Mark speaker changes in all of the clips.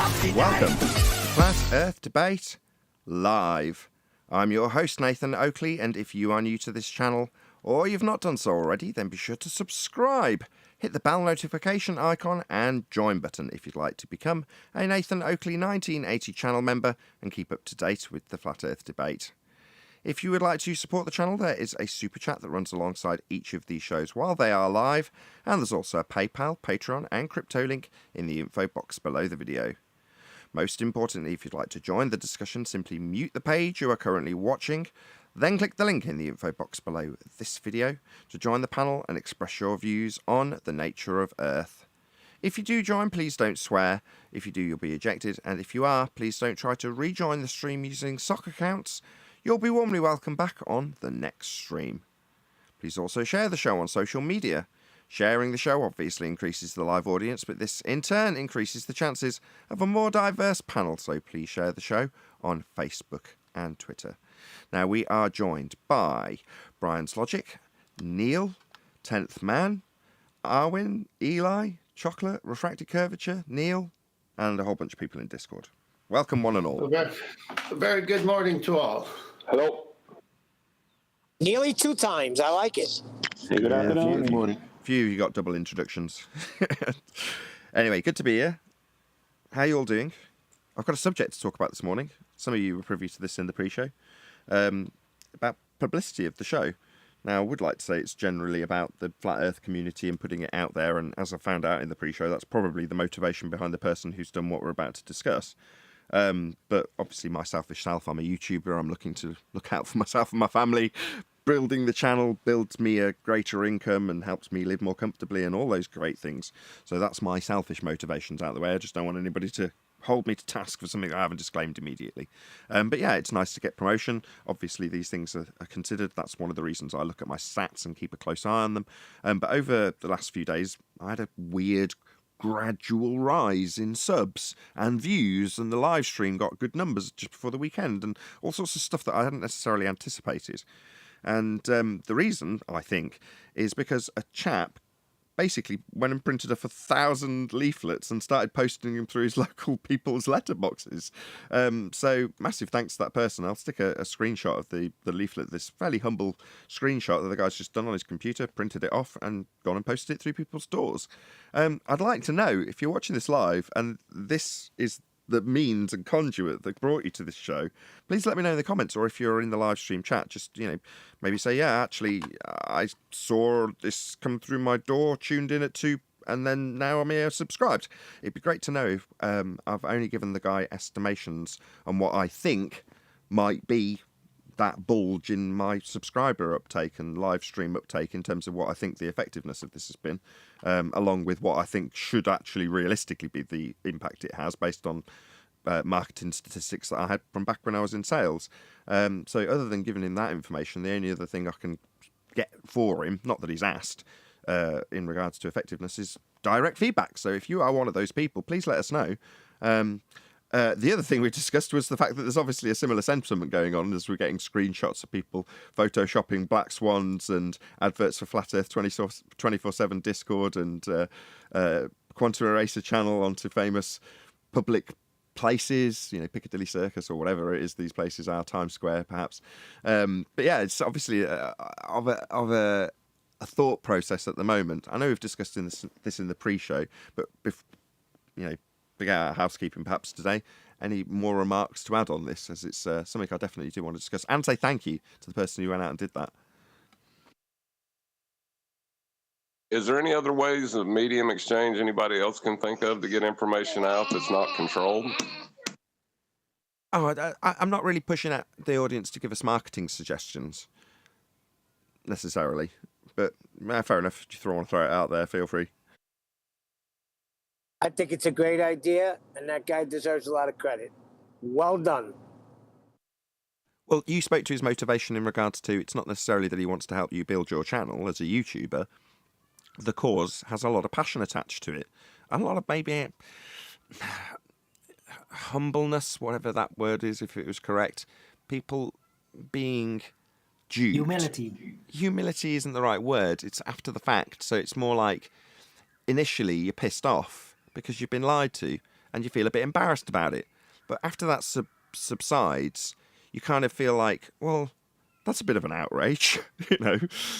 Speaker 1: Welcome to Flat Earth Debate Live. I'm your host, Nathan Oakley, and if you are new to this channel, or you've not done so already, then be sure to subscribe. Hit the bell notification icon and join button if you'd like to become a Nathan Oakley 1980 channel member and keep up to date with the Flat Earth Debate. If you would like to support the channel, there is a super chat that runs alongside each of these shows while they are live, and there's also a PayPal, Patreon and crypto link in the info box below the video. Most importantly, if you'd like to join the discussion, simply mute the page you are currently watching, then click the link in the info box below this video to join the panel and express your views on the nature of Earth. If you do join, please don't swear. If you do, you'll be ejected, and if you are, please don't try to rejoin the stream using sock accounts. You'll be warmly welcome back on the next stream. Please also share the show on social media. Sharing the show obviously increases the live audience, but this in turn increases the chances of a more diverse panel, so please share the show on Facebook and Twitter. Now, we are joined by Brian's Logic, Neil, 10th Man, Arwin, Eli, Chocolate, Refracted Curvature, Neil, and a whole bunch of people in Discord. Welcome, one and all.
Speaker 2: A very good morning to all.
Speaker 3: Hello.
Speaker 4: Nearly 2 times. I like it.
Speaker 3: Good afternoon.
Speaker 1: Good morning. Few you got double introductions. Anyway, good to be here. How are you all doing? I've got a subject to talk about this morning. Some of you were privy to this in the pre-show. About publicity of the show. Now, I would like to say it's generally about the Flat Earth community and putting it out there, and as I found out in the pre-show, that's probably the motivation behind the person who's done what we're about to discuss. But obviously my selfish self, I'm a YouTuber, I'm looking to look out for myself and my family. Building the channel builds me a greater income and helps me live more comfortably and all those great things. So that's my selfish motivations out the way. I just don't want anybody to hold me to task for something I haven't disclaimed immediately. But yeah, it's nice to get promotion. Obviously these things are considered. That's one of the reasons I look at my stats and keep a close eye on them. But over the last few days, I had a weird gradual rise in subs and views, and the live stream got good numbers just before the weekend, and all sorts of stuff that I hadn't necessarily anticipated. And the reason, I think, is because a chap basically went and printed off 1,000 leaflets and started posting them through his local people's letterboxes. So massive thanks to that person. I'll stick a screenshot of the leaflet, this fairly humble screenshot that the guy's just done on his computer, printed it off and gone and posted it through people's doors. I'd like to know, if you're watching this live and this is the means and conduit that brought you to this show, please let me know in the comments, or if you're in the live stream chat, just, maybe say, yeah, actually, I saw this come through my door, tuned in at 2, and then now I'm here subscribed. It'd be great to know if I've only given the guy estimations on what I think might be that bulge in my subscriber uptake and live stream uptake in terms of what I think the effectiveness of this has been, along with what I think should actually realistically be the impact it has based on marketing statistics that I had from back when I was in sales. So other than giving him that information, the only other thing I can get for him, not that he's asked, in regards to effectiveness, is direct feedback. So if you are one of those people, please let us know. The other thing we discussed was the fact that there's obviously a similar sentiment going on as we're getting screenshots of people photoshopping black swans and adverts for Flat Earth 24/7 Discord and Quantum Eraser channel onto famous public places, Piccadilly Circus or whatever it is these places are, Times Square perhaps. But yeah, it's obviously of a thought process at the moment. I know we've discussed this in the pre-show, but big housekeeping perhaps today. Any more remarks to add on this, as it's something I definitely do want to discuss, and say thank you to the person who went out and did that.
Speaker 3: Is there any other ways of medium exchange anybody else can think of to get information out that's not controlled?
Speaker 1: I'm not really pushing at the audience to give us marketing suggestions necessarily, but fair enough. If you want to throw it out there, feel free.
Speaker 4: I think it's a great idea, and that guy deserves a lot of credit. Well done.
Speaker 1: Well, you spoke to his motivation in regards to it's not necessarily that he wants to help you build your channel as a YouTuber. The cause has a lot of passion attached to it. A lot of maybe humbleness, whatever that word is, if it was correct. People being duped. Humility isn't the right word. It's after the fact. So it's more like initially you're pissed off because you've been lied to. and you feel a bit embarrassed about it. But after that subsides, you kind of feel like, well, that's a bit of an outrage, you know,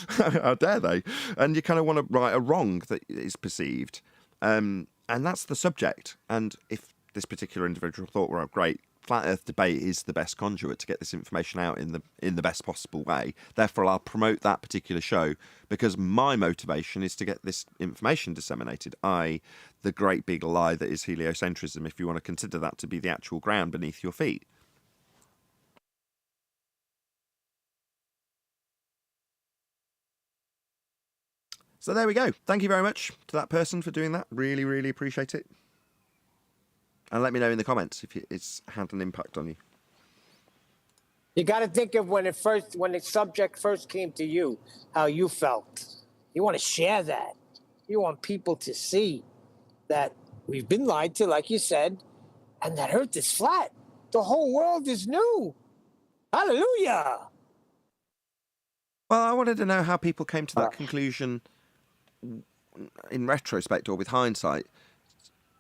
Speaker 1: how dare they? And you kind of want to right a wrong that is perceived. And that's the subject. And if this particular individual thought, well, great, flat earth debate is the best conduit to get this information out in the best possible way, therefore I'll promote that particular show because my motivation is to get this information disseminated, i.e. the great big lie that is heliocentrism, if you want to consider that to be the actual ground beneath your feet. So there we go. Thank you very much to that person for doing that. Really, really appreciate it. And let me know in the comments if it's had an impact on you.
Speaker 4: You got to think of when the subject first came to you, how you felt. You want to share that. You want people to see that we've been lied to, like you said, and that Earth is flat. The whole world is new. Hallelujah.
Speaker 1: Well, I wanted to know how people came to that conclusion in retrospect or with hindsight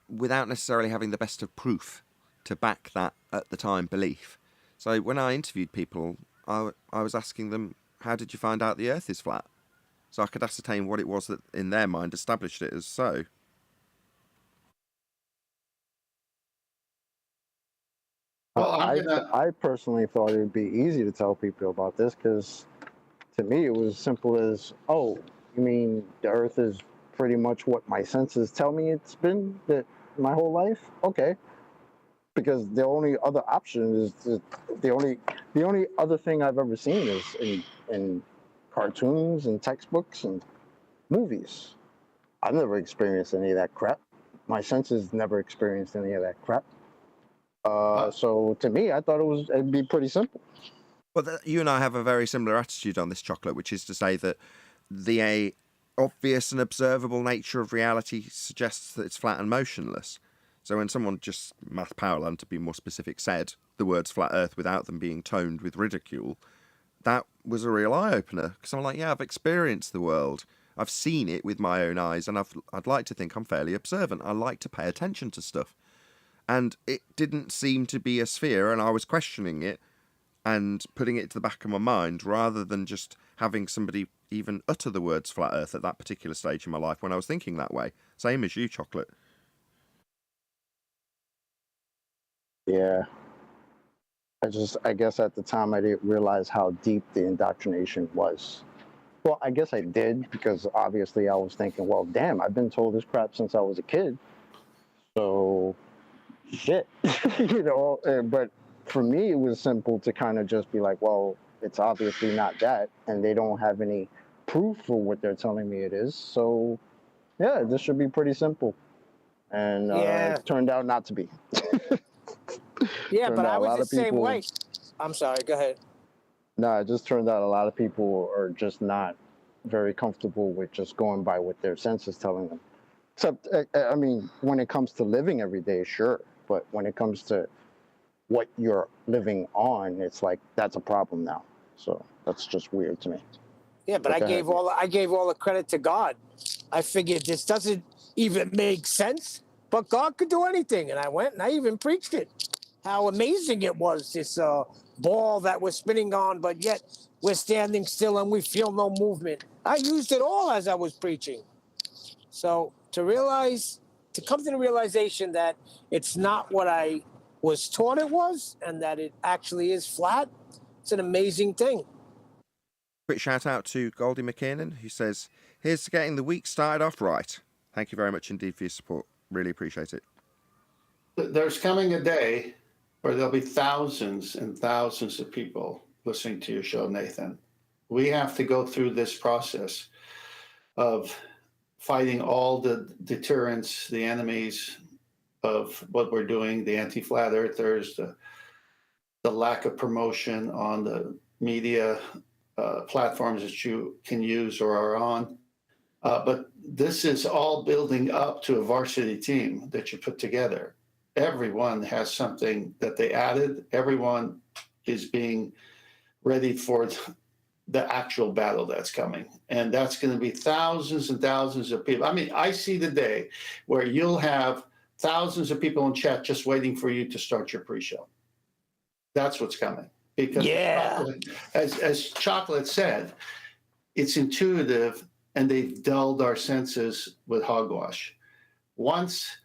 Speaker 1: without necessarily having the best of proof to back that at the time belief. So when I interviewed people, I was asking them, how did you find out the Earth is flat? So I could ascertain what it was that in their mind established it as so.
Speaker 2: Well,
Speaker 5: I personally thought it would be easy to tell people about this because to me it was simple as, oh, you mean the Earth is pretty much what my senses tell me it's been my whole life? Okay. Because the only other option is the only other thing I've ever seen is in cartoons and textbooks and movies. I've never experienced any of that crap. My senses never experienced any of that crap. So to me, I thought it'd be pretty simple.
Speaker 1: Well, you and I have a very similar attitude on this, Chocolate, which is to say that the obvious and observable nature of reality suggests that it's flat and motionless. So when someone just, Math Powerland to be more specific, said the words flat earth without them being toned with ridicule, that was a real eye-opener. Because I'm like, yeah, I've experienced the world. I've seen it with my own eyes, and I'd like to think I'm fairly observant. I like to pay attention to stuff. And it didn't seem to be a sphere, and I was questioning it and putting it to the back of my mind rather than just having somebody even utter the words flat earth at that particular stage in my life when I was thinking that way. Same as you, Chocolate.
Speaker 5: Yeah. I guess at the time I didn't realize how deep the indoctrination was. Well, I guess I did because obviously I was thinking, well, damn, I've been told this crap since I was a kid. So, shit, but for me, it was simple to kind of just be like, well, it's obviously not that. And they don't have any proof for what they're telling me it is. So, yeah, this should be pretty simple. And it turned out not to be.
Speaker 4: Yeah, but I was the same way. I'm sorry, go ahead.
Speaker 5: No, it just turned out a lot of people are just not very comfortable with just going by what their senses telling them. Except, I mean, when it comes to living every day, sure. But when it comes to what you're living on, it's like, that's a problem now. So that's just weird to me.
Speaker 4: Yeah, but I gave all the credit to God. I figured this doesn't even make sense, but God could do anything. And I went and I even preached it. How amazing it was, this ball that we're spinning on, but yet we're standing still and we feel no movement. I used it all as I was preaching. So to come to the realization that it's not what I was taught it was, and that it actually is flat, it's an amazing thing.
Speaker 1: Quick shout out to Goldie McKiernan, who says, here's to getting the week started off right. Thank you very much indeed for your support. Really appreciate it.
Speaker 2: There's coming a day where there'll be thousands and thousands of people listening to your show, Nathan. We have to go through this process of fighting all the deterrents, the enemies of what we're doing, the anti-flat earthers, the lack of promotion on the media platforms that you can use or are on. But this is all building up to a varsity team that you put together. Everyone has something that they added. Everyone is being ready for the actual battle that's coming. And that's going to be thousands and thousands of people. I mean, I see the day where you'll have thousands of people in chat just waiting for you to start your pre-show. That's what's coming. Because as Chocolate said, it's intuitive, and they've dulled our senses with hogwash. Once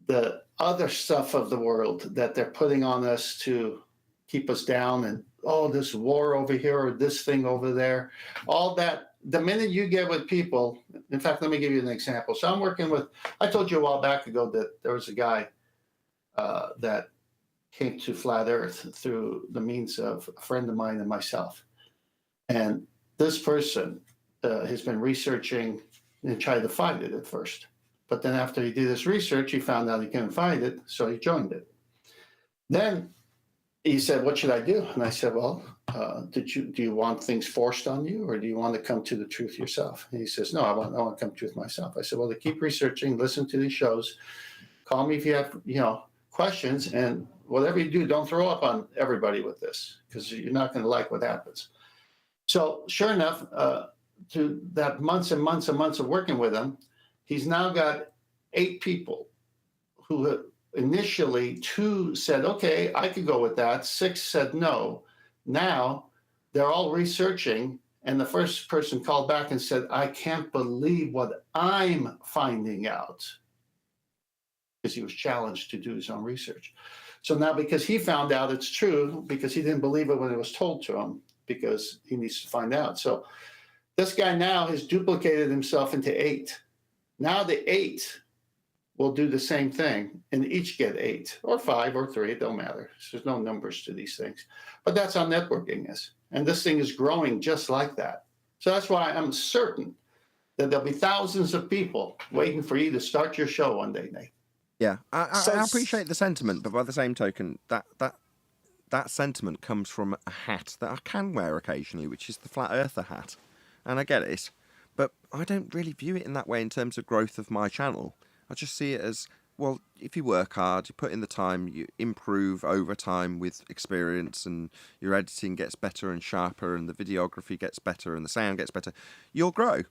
Speaker 2: the other stuff of the world that they're putting on us to keep us down, and this war over here or this thing over there, all that, the minute you get with people, in fact, let me give you an example. So I'm working with, I told you a while back ago that there was a guy that came to Flat Earth through the means of a friend of mine and myself. And this person has been researching and tried to find it at first. But then after he did his research, he found out he couldn't find it, so he joined it. Then he said, what should I do? And I said, well, do you want things forced on you, or do you want to come to the truth yourself? And he says, no, I want to come to the truth myself. I said, well, to keep researching, listen to these shows, call me if you have questions, and whatever you do, don't throw up on everybody with this, because you're not going to like what happens. So sure enough, to that months and months and months of working with him, he's now got 8 people who initially 2 said, okay, I could go with that. 6 said no. Now they're all researching. And the first person called back and said, I can't believe what I'm finding out. Because he was challenged to do his own research. So now, because he found out it's true, because he didn't believe it when it was told to him, because he needs to find out. So this guy now has duplicated himself into 8. Now the 8 will do the same thing, and each get 8 or 5 or 3. It don't matter. There's no numbers to these things. But that's how networking is. And this thing is growing just like that. So that's why I'm certain that there'll be thousands of people waiting for you to start your show one day, Nate.
Speaker 1: Yeah, I appreciate the sentiment, but by the same token, that sentiment comes from a hat that I can wear occasionally, which is the Flat Earther hat. And I get it, but I don't really view it in that way in terms of growth of my channel. I just see it as, well, if you work hard, you put in the time, you improve over time with experience, and your editing gets better and sharper, and the videography gets better, and the sound gets better, you'll grow.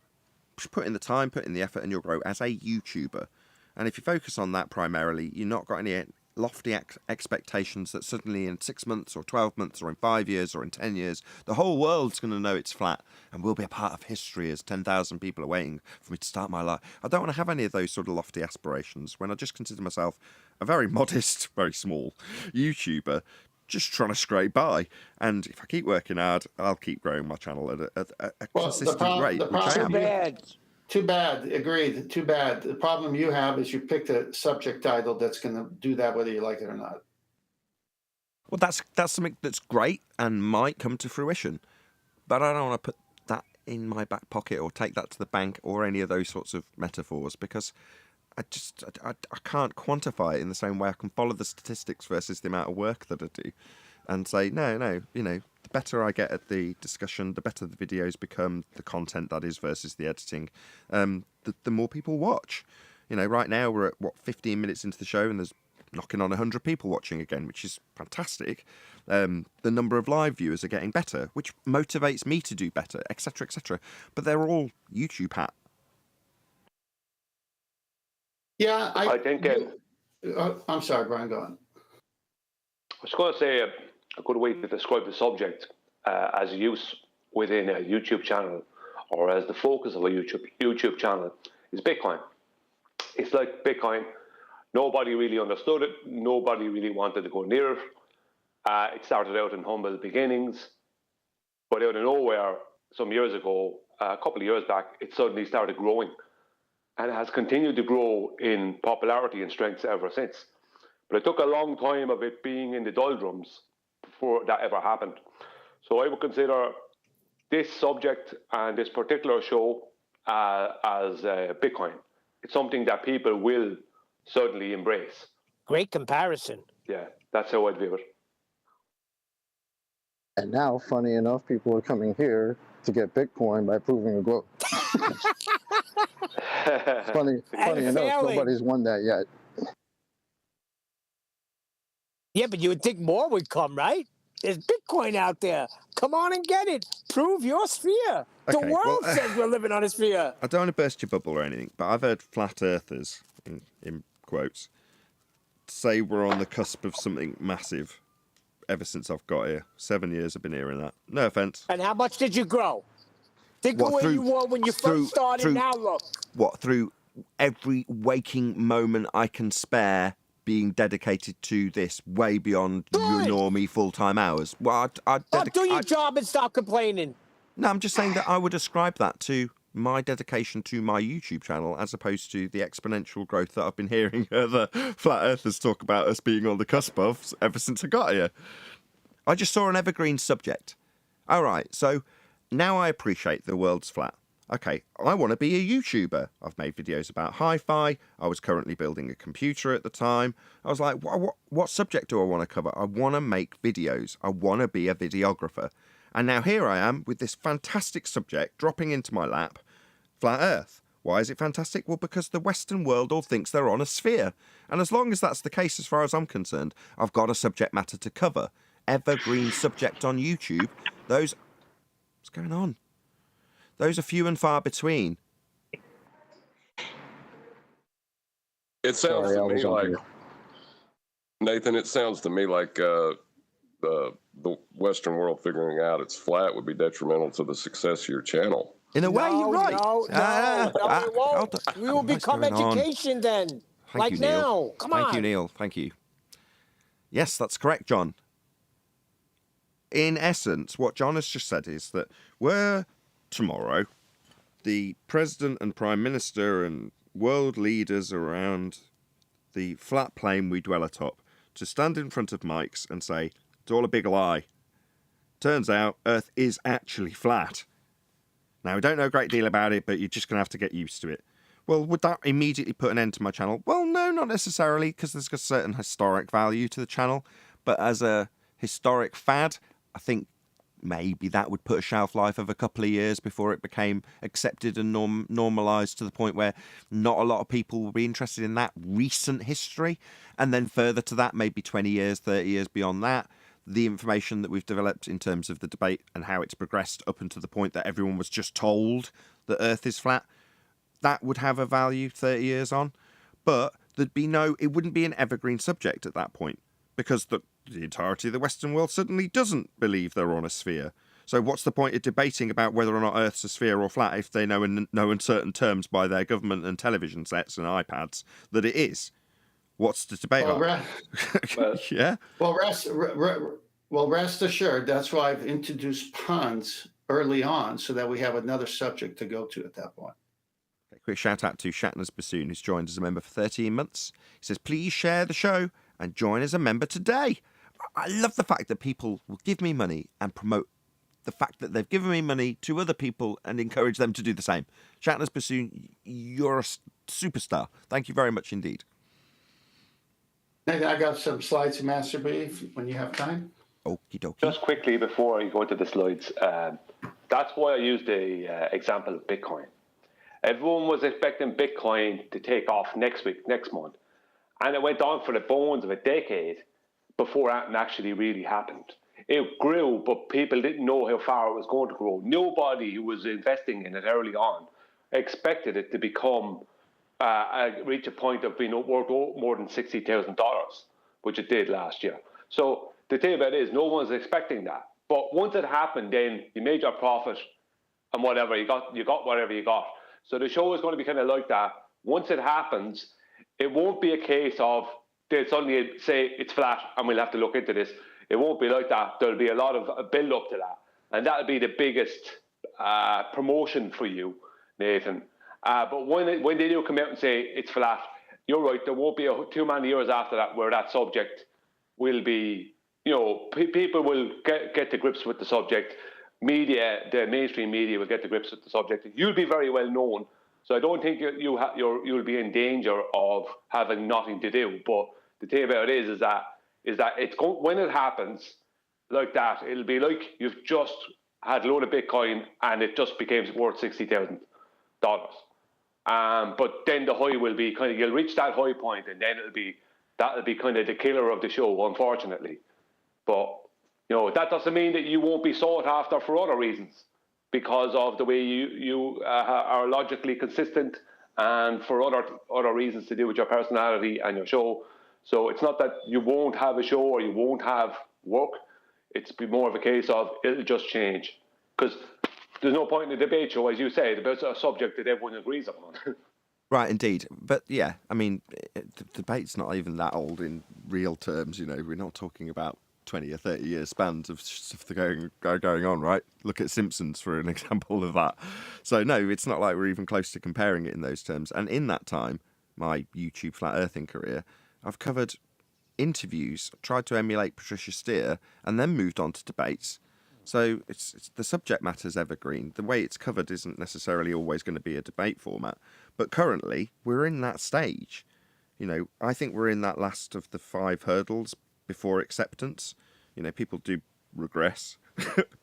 Speaker 1: Just put in the time, put in the effort, and you'll grow as a YouTuber. And if you focus on that primarily, you've not got any lofty expectations that suddenly in 6 months or 12 months or in 5 years or in 10 years, the whole world's going to know it's flat and we'll be a part of history as 10,000 people are waiting for me to start my life. I don't want to have any of those sort of lofty aspirations when I just consider myself a very modest, very small YouTuber just trying to scrape by. And if I keep working hard, I'll keep growing my channel at a consistent rate, which I am.
Speaker 2: Too bad. Agreed. Too bad. The problem you have is you picked a subject title that's going to do that whether you like it or not.
Speaker 1: Well, that's something that's great and might come to fruition. But I don't want to put that in my back pocket or take that to the bank or any of those sorts of metaphors, because I can't quantify it in the same way I can follow the statistics versus the amount of work that I do and say, no, the better I get at the discussion, the better the videos become, the content that is versus the editing, the more people watch. Right now we're at, 15 minutes into the show and there's knocking on 100 people watching again, which is fantastic. The number of live viewers are getting better, which motivates me to do better, etc., etc. But they're all YouTube hat.
Speaker 2: Yeah,
Speaker 6: I think...
Speaker 2: I'm sorry, Brian, go on.
Speaker 6: I was going to say a good way to describe the subject as use within a YouTube channel, or as the focus of a YouTube channel, is Bitcoin. It's like Bitcoin. Nobody really understood it. Nobody really wanted to go near it. It started out in humble beginnings, but out of nowhere, some years ago, a couple of years back, it suddenly started growing, and it has continued to grow in popularity and strength ever since. But it took a long time of it being in the doldrums before that ever happened. So I would consider this subject and this particular show as Bitcoin. It's something that people will suddenly embrace.
Speaker 4: Great comparison.
Speaker 6: Yeah, that's how I'd view it.
Speaker 5: And now, funny enough, people are coming here to get Bitcoin by proving a growth. funny enough, nobody's won that yet.
Speaker 4: Yeah, but you would think more would come, right? There's Bitcoin out there. Come on and get it. Prove your sphere. The world says we're living on a sphere.
Speaker 1: I don't want to burst your bubble or anything, but I've heard flat earthers, in quotes, say we're on the cusp of something massive ever since I've got here. 7 years I've been hearing that. No offense.
Speaker 4: And how much did you grow? Think
Speaker 1: What,
Speaker 4: of where
Speaker 1: through-
Speaker 4: you were when you
Speaker 1: through-
Speaker 4: first started.
Speaker 1: through-
Speaker 4: Now look.
Speaker 1: What, through every waking moment I can spare being dedicated to this way beyond your
Speaker 4: Good.
Speaker 1: normie full-time hours? Well,
Speaker 4: Do your job and stop complaining.
Speaker 1: No, I'm just saying that I would ascribe that to my dedication to my YouTube channel as opposed to the exponential growth that I've been hearing other flat earthers talk about us being on the cusp of ever since I got here. I just saw an evergreen subject. All right, so now I appreciate the world's flat. Okay, I want to be a YouTuber. I've made videos about hi-fi. I was currently building a computer at the time. I was like, what subject do I want to cover? I want to make videos. I want to be a videographer. And now here I am with this fantastic subject dropping into my lap, flat Earth. Why is it fantastic? Well, because the Western world all thinks they're on a sphere. And as long as that's the case, as far as I'm concerned, I've got a subject matter to cover. Evergreen subject on YouTube. Those... What's going on? Those are few and far between.
Speaker 3: It sounds
Speaker 5: Sorry, I
Speaker 3: to
Speaker 5: was
Speaker 3: me
Speaker 5: on
Speaker 3: like,
Speaker 5: mute.
Speaker 3: Nathan, it sounds to me like the Western world figuring out it's flat would be detrimental to the success of your channel.
Speaker 1: In a way, you're right.
Speaker 4: No, it won't. We will become education then.
Speaker 1: Thank
Speaker 4: Like
Speaker 1: you, Neil.
Speaker 4: now. Come on.
Speaker 1: Thank you, Neil. Thank you. Yes, that's correct, John. In essence, what John has just said is that were tomorrow the President and Prime Minister and world leaders around the flat plane we dwell atop to stand in front of mics and say, it's all a big lie. Turns out Earth is actually flat. Now, we don't know a great deal about it, but you're just going to have to get used to it. Well, would that immediately put an end to my channel? Well, no, not necessarily, because there's a certain historic value to the channel. But as a historic fad, I think maybe that would put a shelf life of a couple of years before it became accepted and normalised to the point where not a lot of people will be interested in that recent history. And then further to that, maybe 20 years, 30 years beyond that, the information that we've developed in terms of the debate and how it's progressed up until the point that everyone was just told that Earth is flat, that would have a value 30 years on. But there'd be it wouldn't be an evergreen subject at that point, because the entirety of the Western world suddenly doesn't believe they're on a sphere. So what's the point of debating about whether or not Earth's a sphere or flat if they know in no uncertain terms by their government and television sets and iPads that it is? What's the debate on? Yeah.
Speaker 2: Well, rest assured, that's why I've introduced puns early on so that we have another subject to go to at that point.
Speaker 1: Okay, quick shout out to Shatner's Bassoon, who's joined as a member for 13 months. He says, please share the show and join as a member today. I love the fact that people will give me money and promote the fact that they've given me money to other people and encourage them to do the same. Shatner's Bassoon, you're a superstar. Thank you very much indeed.
Speaker 2: Nathan, I got some slides to Master Brief when you have time.
Speaker 1: Okie dokie.
Speaker 6: Just quickly before I go into the slides, that's why I used the example of Bitcoin. Everyone was expecting Bitcoin to take off next month. And it went on for the bones of a decade before that actually really happened. It grew, but people didn't know how far it was going to grow. Nobody who was investing in it early on expected it to become reach a point of being worth more than $60,000, which it did last year. So the thing about it is, no one's expecting that. But once it happened, then you made your profit and whatever you got whatever you got. So the show is going to be kind of like that. Once it happens, it won't be a case of they'll suddenly say it's flat and we'll have to look into this. It won't be like that. There'll be a lot of build up to that, and that'll be the biggest promotion for you, Nathan. But when they do come out and say it's flat, you're right. There won't be too many years after that where that subject will be. People will get to grips with the subject. Media, the mainstream media, will get to grips with the subject. You'll be very well known. So I don't think you'll be in danger of having nothing to do. But the thing about it is that it's when it happens like that, it'll be like you've just had a load of Bitcoin and it just became worth $60,000. But then the high will be you'll reach that high point, and then that'll be kind of the killer of the show, unfortunately. But that doesn't mean that you won't be sought after for other reasons, because of the way you are logically consistent, and for other reasons to do with your personality and your show. So it's not that you won't have a show or you won't have work. It's be more of a case of it'll just change. Because there's no point in a debate show, as you say, about a subject that everyone agrees upon.
Speaker 1: Right, indeed. But yeah, I mean, the debate's not even that old in real terms. You know, we're not talking about 20 or 30 year spans of stuff going on, right? Look at Simpsons for an example of that. So no, it's not like we're even close to comparing it in those terms. And in that time, my YouTube flat earthing career, I've covered interviews, tried to emulate Patricia Steer, and then moved on to debates. So it's the subject matter's evergreen. The way it's covered isn't necessarily always going to be a debate format. But currently, we're in that stage. You know, I think we're in that last of the 5 hurdles before acceptance. You know, people do regress.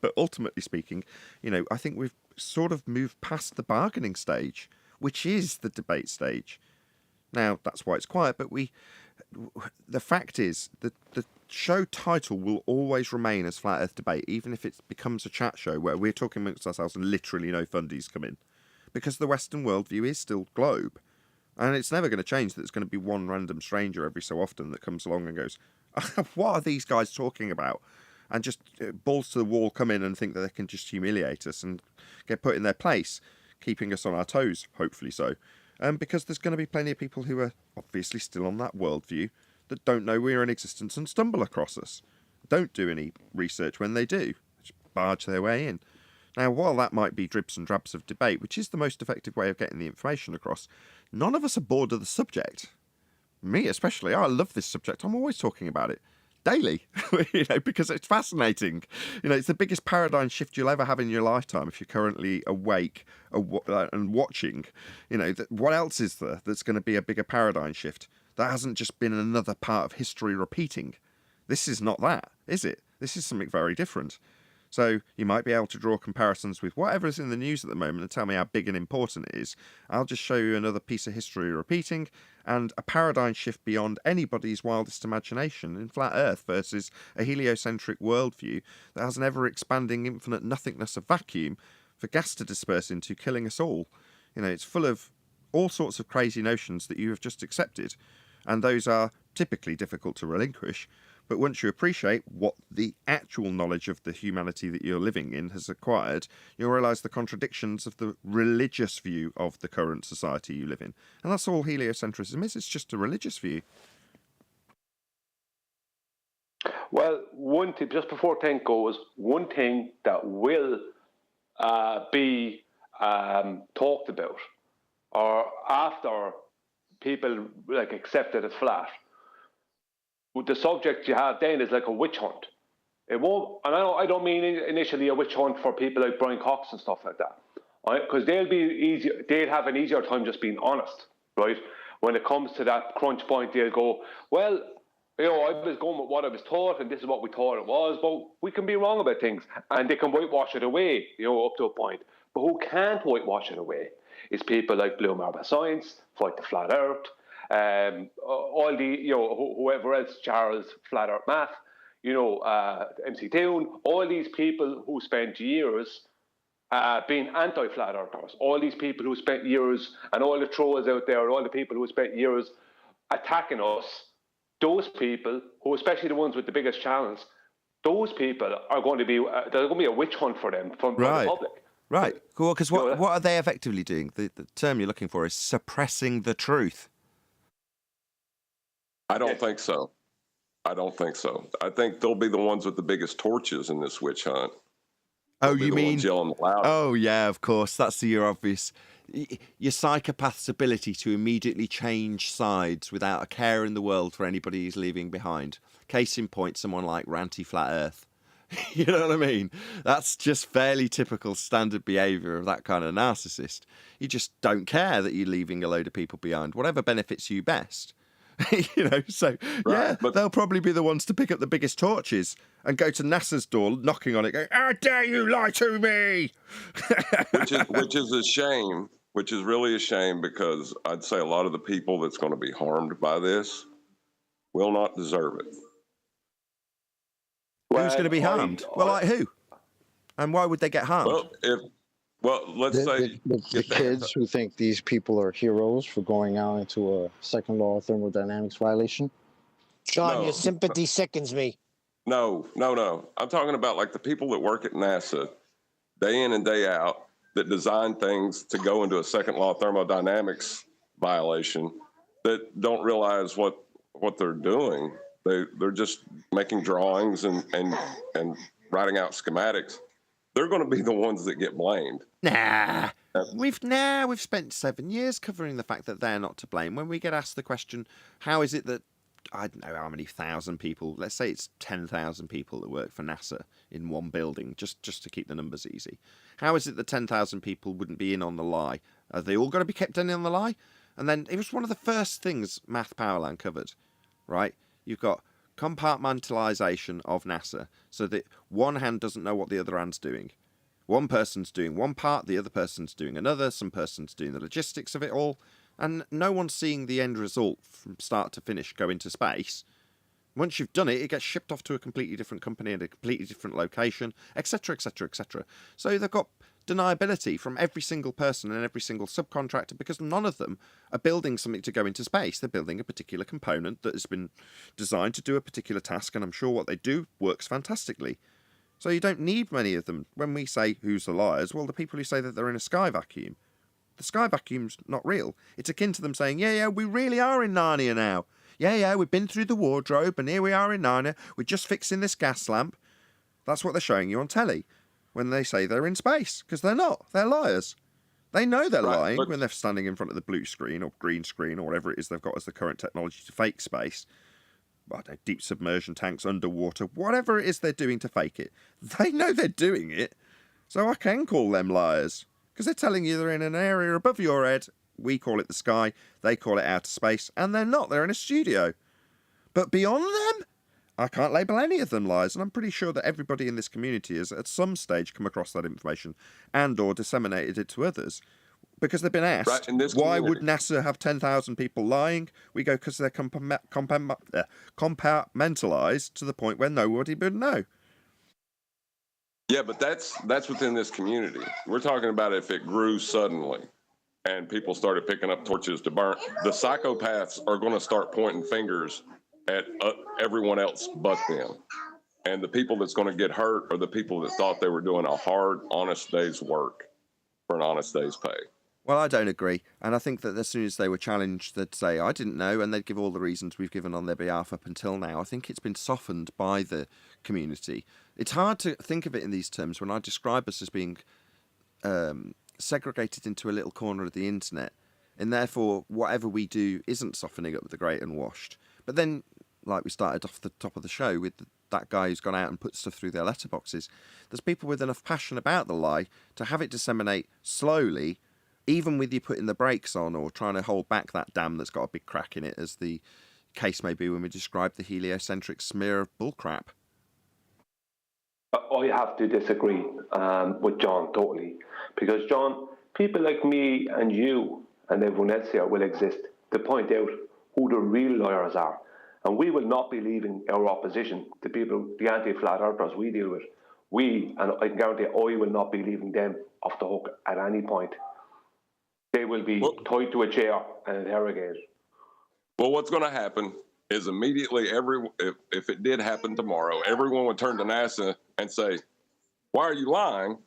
Speaker 1: But ultimately speaking, you know, I think we've sort of moved past the bargaining stage, which is the debate stage. Now, that's why it's quiet, but the fact is that the show title will always remain as Flat Earth Debate, even if it becomes a chat show where we're talking amongst ourselves and literally no fundies come in. Because the Western worldview is still globe. And it's never going to change that there's going to be one random stranger every so often that comes along and goes, what are these guys talking about? And just balls to the wall come in and think that they can just humiliate us and get put in their place, keeping us on our toes, hopefully so. Because there's going to be plenty of people who are obviously still on that worldview that don't know we're in existence and stumble across us. Don't do any research when they do. Just barge their way in. Now, while that might be dribs and drabs of debate, which is the most effective way of getting the information across, none of us are bored of the subject. Me especially. I love this subject. I'm always talking about it. Daily. You know, because it's fascinating. You know, it's the biggest paradigm shift you'll ever have in your lifetime if you're currently awake and watching. You know, what else is there that's going to be a bigger paradigm shift? That hasn't just been another part of history repeating. This is not that, is it? This is something very different. So you might be able to draw comparisons with whatever's in the news at the moment and tell me how big and important it is. I'll just show you another piece of history repeating and a paradigm shift beyond anybody's wildest imagination in flat Earth versus a heliocentric worldview that has an ever-expanding infinite nothingness of vacuum for gas to disperse into, killing us all. You know, it's full of all sorts of crazy notions that you have just accepted, and those are typically difficult to relinquish. But once you appreciate what the actual knowledge of the humanity that you're living in has acquired, you'll realise the contradictions of the religious view of the current society you live in. And that's all heliocentrism is. It's just a religious view.
Speaker 6: Well, one thing, just before 10 goes, one thing that will be talked about, or after people like accept it as flat, the subject you have then is like a witch hunt. It won't, and I don't mean initially a witch hunt for people like Brian Cox and stuff like that, right? Because they'll have an easier time just being honest, right? When it comes to that crunch point, they'll go, well, you know, I was going with what I was taught, and this is what we thought it was, but we can be wrong about things, and they can whitewash it away, you know, up to a point. But who can't whitewash it away is people like Blue Marble Science, Fight the Flat Earth, all the, you know, whoever else, Charles Flat Earth Math, you know, MC Toon, all these people who spent years being anti-flat earthers, all these people who spent years, and all the trolls out there, all the people who spent years attacking us, those people, who especially the ones with the biggest channels, those people are going to be, there's going to be a witch hunt for them from the public.
Speaker 1: Right, cool, because what are they effectively doing? The term you're looking for is suppressing the truth.
Speaker 3: I don't think so. I don't think so. I think they'll be the ones with the biggest torches in this witch hunt.
Speaker 1: Oh, you mean?
Speaker 3: Oh,
Speaker 1: yeah, of course. That's your obvious. Your psychopath's ability to immediately change sides without a care in the world for anybody he's leaving behind. Case in point, someone like Ranty Flat Earth. You know what I mean? That's just fairly typical standard behaviour of that kind of narcissist. You just don't care that you're leaving a load of people behind, whatever benefits you best. You know, so right, yeah, but they'll probably be the ones to pick up the biggest torches and go to NASA's door, knocking on it, going, "How dare you lie to me?"
Speaker 3: which is a shame. Which is really a shame, because I'd say a lot of the people that's going to be harmed by this will not deserve it.
Speaker 1: Who's going to be harmed? Well, like who? And why would they get harmed?
Speaker 3: Let's say
Speaker 5: the kids who think these people are heroes for going out into a second law of thermodynamics violation.
Speaker 4: Sean,
Speaker 3: No.
Speaker 4: your sympathy sickens me.
Speaker 3: No. I'm talking about like the people that work at NASA day in and day out that design things to go into a second law thermodynamics violation that don't realize what they're doing. They're just making drawings and writing out schematics. They're going to be the ones that get blamed.
Speaker 1: Nah. We've spent 7 years covering the fact that they're not to blame. When we get asked the question, how is it that, I don't know how many thousand people, let's say it's 10,000 people that work for NASA in one building, just to keep the numbers easy. How is it that 10,000 people wouldn't be in on the lie? Are they all going to be kept in on the lie? And then it was one of the first things Math Powerland covered, right? You've got compartmentalization of NASA so that one hand doesn't know what the other hand's doing. One person's doing one part, the other person's doing another, some person's doing the logistics of it all, and no one's seeing the end result from start to finish go into space. Once you've done it, it gets shipped off to a completely different company at a completely different location, etc., etc., etc. So they've got deniability from every single person and every single subcontractor because none of them are building something to go into space. They're building a particular component that has been designed to do a particular task, and I'm sure what they do works fantastically. So you don't need many of them. When we say who's the liars, well, the people who say that they're in a sky vacuum. The sky vacuum's not real. It's akin to them saying, yeah, we really are in Narnia now. Yeah, we've been through the wardrobe and here we are in Narnia. We're just fixing this gas lamp. That's what they're showing you on telly when they say they're in space, because they're not. They're liars. They know they're lying when they're standing in front of the blue screen or green screen or whatever it is they've got as the current technology to fake space. I don't know, deep submersion tanks, underwater, whatever it is they're doing to fake it. They know they're doing it. So I can call them liars. Because they're telling you they're in an area above your head. We call it the sky. They call it outer space. And they're not. They're in a studio. But beyond them, I can't label any of them lies. And I'm pretty sure that everybody in this community has at some stage come across that information and or disseminated it to others. Because they've been asked, why would NASA have 10,000 people lying? We go, because they're compartmentalized to the point where nobody would know.
Speaker 3: Yeah, but that's within this community. We're talking about if it grew suddenly and people started picking up torches to burn. The psychopaths are going to start pointing fingers at everyone else but them. And the people that's going to get hurt are the people that thought they were doing a hard, honest day's work for an honest day's pay.
Speaker 1: Well, I don't agree. And I think that as soon as they were challenged, they'd say, I didn't know, and they'd give all the reasons we've given on their behalf up until now. I think it's been softened by the community. It's hard to think of it in these terms when I describe us as being segregated into a little corner of the internet, and therefore whatever we do isn't softening up the great and washed. But then, like we started off the top of the show with that guy who's gone out and put stuff through their letterboxes, there's people with enough passion about the lie to have it disseminate slowly, even with you putting the brakes on or trying to hold back that dam that's got a big crack in it, as the case may be when we describe the heliocentric smear of bullcrap.
Speaker 6: I have to disagree with John totally, because John, people like me and you and everyone else here will exist to point out who the real liars are, and we will not be leaving our opposition, the people, the anti-flat earthers we deal with. We, and I can guarantee I will not be leaving them off the hook at any point. They will be tied to a chair and interrogated.
Speaker 3: Well, what's going to happen is immediately if it did happen tomorrow, everyone would turn to NASA and say, why are you lying?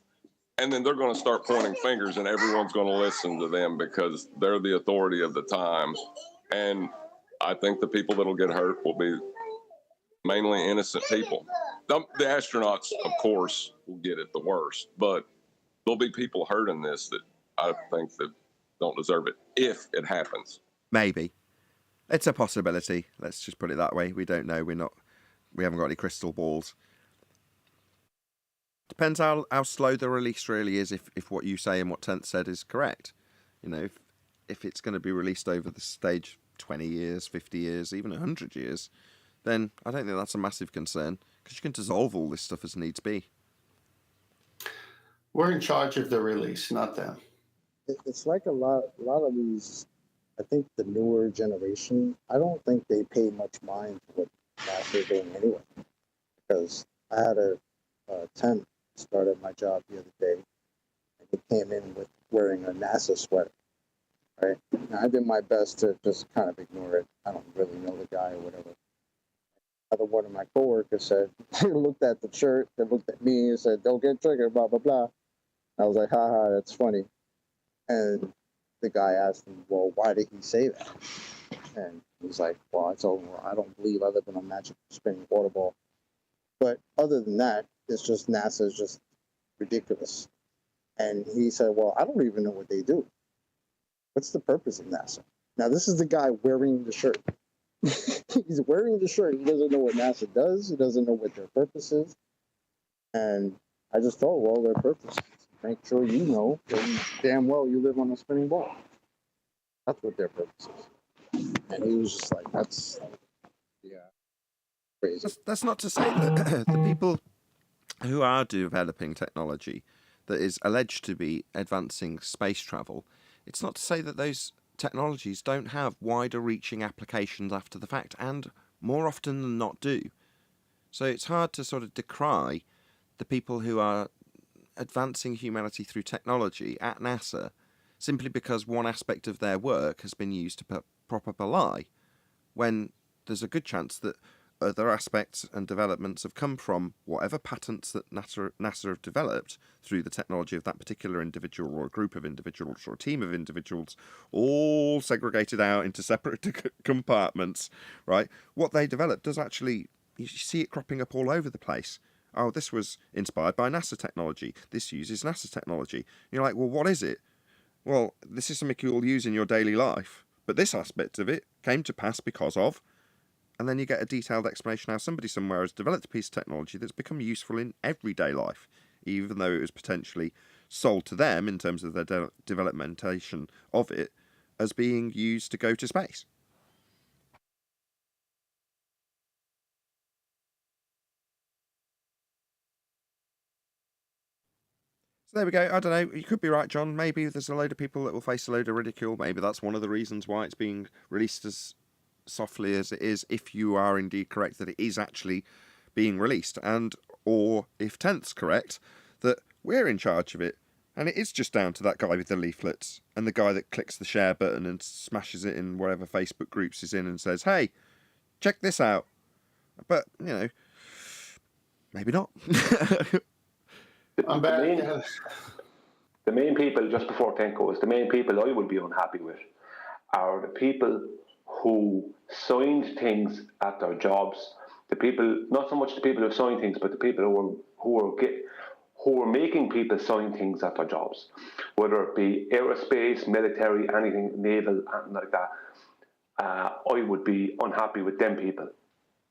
Speaker 3: And then they're going to start pointing fingers and everyone's going to listen to them because they're the authority of the time. And I think the people that'll get hurt will be mainly innocent people. The astronauts, of course, will get it the worst, but there'll be people hurt in this that I think that don't deserve it if it happens.
Speaker 1: Maybe. It's a possibility. Let's just put it that way. We don't know. We haven't got any crystal balls. Depends how slow the release really is, if what you say and what Tenth said is correct. You know, if it's going to be released over the stage 20 years, 50 years, even 100 years, then I don't think that's a massive concern, because you can dissolve all this stuff as needs be.
Speaker 2: We're in charge of the release, not them.
Speaker 5: It's like a lot of these, I think the newer generation, I don't think they pay much mind to what NASA are doing anyway. Because I had a temp start at my job the other day, and he came in with wearing a NASA sweater, right? Now, I did my best to just kind of ignore it. I don't really know the guy or whatever. another one of my coworkers said, they looked at the shirt, they looked at me and said, "Don't get triggered, blah, blah, blah." I was like, haha, that's funny. And the guy asked him, well, why did he say that? And he was like, well, I told him, I don't believe I live in a magic spinning water ball. But other than that, it's just NASA is just ridiculous. And he said, well, I don't even know what they do. What's the purpose of NASA? Now, this is the guy wearing the shirt. He's wearing the shirt. He doesn't know what NASA does. He doesn't know what their purpose is. And I just told, well, their purpose is make sure you know that damn well you live on a spinning ball. That's what their purpose is. And he was just like, that's, yeah, crazy.
Speaker 1: That's not to say that the people who are developing technology that is alleged to be advancing space travel, it's not to say that those technologies don't have wider reaching applications after the fact, and more often than not do. So it's hard to sort of decry the people who are advancing humanity through technology at NASA simply because one aspect of their work has been used to prop up a lie, when there's a good chance that other aspects and developments have come from whatever patents that NASA have developed through the technology of that particular individual or a group of individuals or a team of individuals, all segregated out into separate compartments, right? What they developed does actually, you see it cropping up all over the place. Oh, this was inspired by NASA technology. This uses NASA technology. You're like, well, what is it? Well, this is something you'll use in your daily life, but this aspect of it came to pass because of. And then you get a detailed explanation how somebody somewhere has developed a piece of technology that's become useful in everyday life, even though it was potentially sold to them in terms of their developmentation of it as being used to go to space. So there we go. I don't know. You could be right, John. Maybe there's a load of people that will face a load of ridicule. Maybe that's one of the reasons why it's being released as softly as it is, if you are indeed correct that it is actually being released, and or if 10th's correct that we're in charge of it, and it is just down to that guy with the leaflets and the guy that clicks the share button and smashes it in whatever Facebook groups he's in and says, hey, check this out. But, you know, maybe not.
Speaker 2: I'm back.
Speaker 6: The main people, just before 10 goes, the main people I would be unhappy with are the people who signed things at their jobs. The people, not so much the people who signed things, but the people who were making people sign things at their jobs, whether it be aerospace, military, anything, naval, anything like that. I would be unhappy with them people.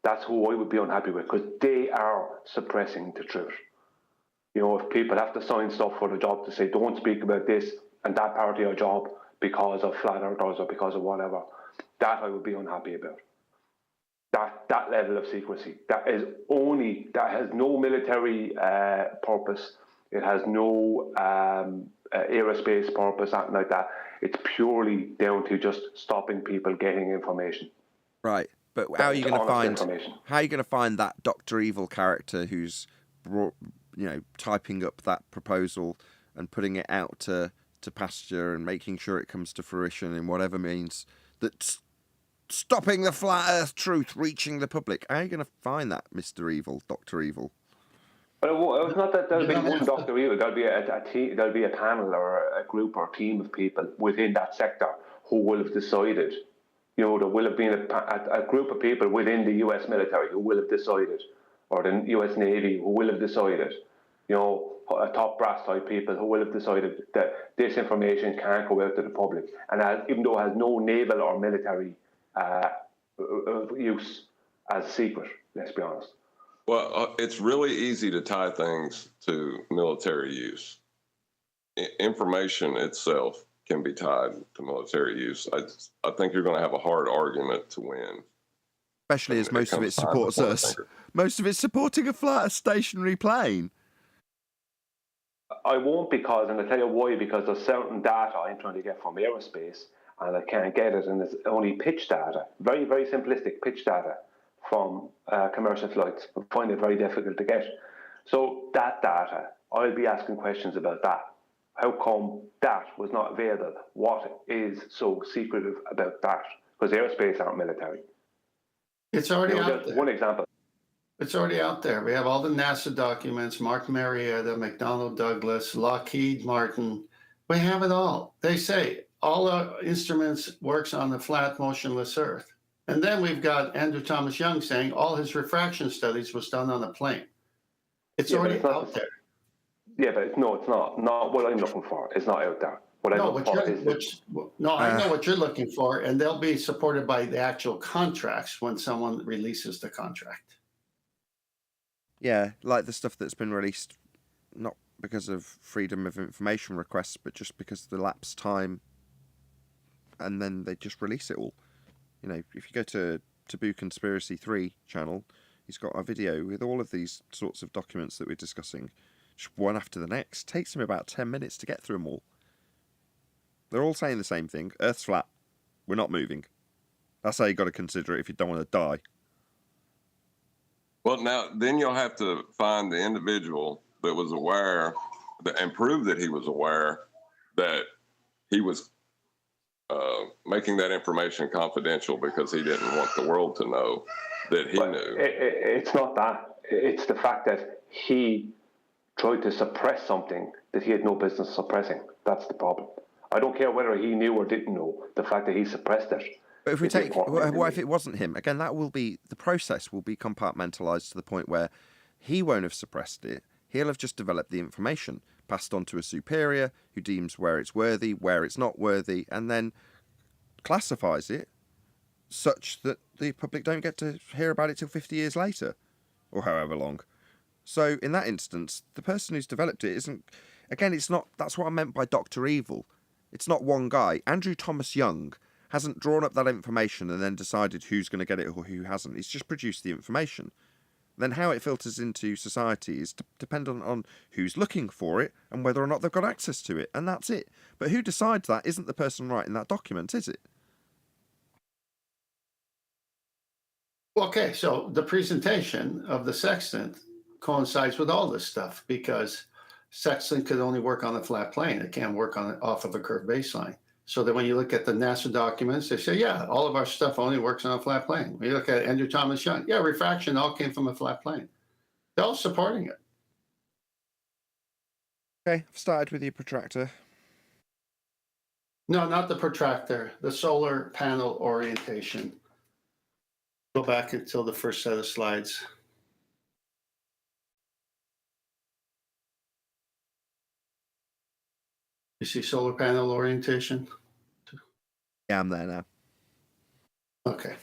Speaker 6: That's who I would be unhappy with, because they are suppressing the truth. You know, if people have to sign stuff for the job to say, don't speak about this and that part of your job because of flat earthers or because of whatever, that I would be unhappy about. That level of secrecy. That has no military purpose. It has no aerospace purpose, something like that. It's purely down to just stopping people getting information.
Speaker 1: Right, but how are you going to find that Dr. Evil character who's typing up that proposal and putting it out to pasture and making sure it comes to fruition in whatever means that's stopping the flat earth truth reaching the public? How are you going to find that, Mr. Evil, Dr. Evil?
Speaker 6: Well, it's not that there'll be one Dr. Evil. There'll be there'll be a panel or a group or team of people within that sector who will have decided. You know, there will have been a group of people within the US military who will have decided, or the US Navy who will have decided, you know, top brass type people who will have decided that this information can't go out to the public. And even though it has no naval or military use, as secret, let's be honest.
Speaker 3: Well, it's really easy to tie things to military use. Information itself can be tied to military use. I think you're going to have a hard argument to win.
Speaker 1: Especially as most of it supports us. Most of it's supporting a flat, stationary plane.
Speaker 6: I won't, because, and I'll tell you why, because there's certain data I'm trying to get from aerospace and I can't get it, and it's only pitch data, very, very simplistic pitch data from commercial flights. I find it very difficult to get. So that data, I'll be asking questions about that. How come that was not available? What is so secretive about that? Because aerospace aren't military.
Speaker 2: It's already out there.
Speaker 6: One example.
Speaker 2: It's already out there. We have all the NASA documents, Mark Marietta, McDonnell Douglas, Lockheed Martin. We have it all. They say all our instruments works on the flat, motionless Earth. And then we've got Andrew Thomas Young saying all his refraction studies was done on a plane. It's already out there.
Speaker 6: Yeah, but no, it's not. Not what I'm looking for. It's not out there. What I'm looking for is...
Speaker 2: I know what you're looking for, and they'll be supported by the actual contracts when someone releases the contract.
Speaker 1: Yeah, like the stuff that's been released, not because of freedom of information requests, but just because of the lapse time, and then they just release it all. You know, if you go to Taboo Conspiracy 3 channel, he's got a video with all of these sorts of documents that we're discussing, just one after the next. Takes him about 10 minutes to get through them all. They're all saying the same thing. Earth's flat. We're not moving. That's how you got to consider it if you don't want to die.
Speaker 3: Well, now, then you'll have to find the individual that was aware and prove that he was aware that he was making that information confidential because he didn't want the world to know that he knew.
Speaker 6: It's not that. It's the fact that he tried to suppress something that he had no business suppressing. That's the problem. I don't care whether he knew or didn't know. The fact that he suppressed it.
Speaker 1: But if we take, what if it wasn't him? Again, that will be, the process will be compartmentalized to the point where he won't have suppressed it. He'll have just developed the information, passed on to a superior who deems where it's worthy, where it's not worthy, and then classifies it such that the public don't get to hear about it till 50 years later, or however long. So in that instance, the person who's developed it isn't, again, it's not, that's what I meant by Dr. Evil. It's not one guy. Andrew Thomas Young hasn't drawn up that information and then decided who's going to get it or who hasn't. He's just produced the information. Then how it filters into society is dependent on who's looking for it and whether or not they've got access to it, and that's it. But who decides that isn't the person writing that document, is it?
Speaker 2: Okay, so the presentation of the sextant coincides with all this stuff because sextant could only work on a flat plane. It can't work on off of a curved baseline. So that when you look at the NASA documents, they say, yeah, all of our stuff only works on a flat plane. When you look at Andrew Thomas Young, yeah, refraction all came from a flat plane. They're all supporting it.
Speaker 1: Okay, I've started with your protractor.
Speaker 2: No, not the protractor, the solar panel orientation. Go back until the first set of slides. You see solar panel orientation?
Speaker 1: Yeah, I'm there now.
Speaker 2: Okay.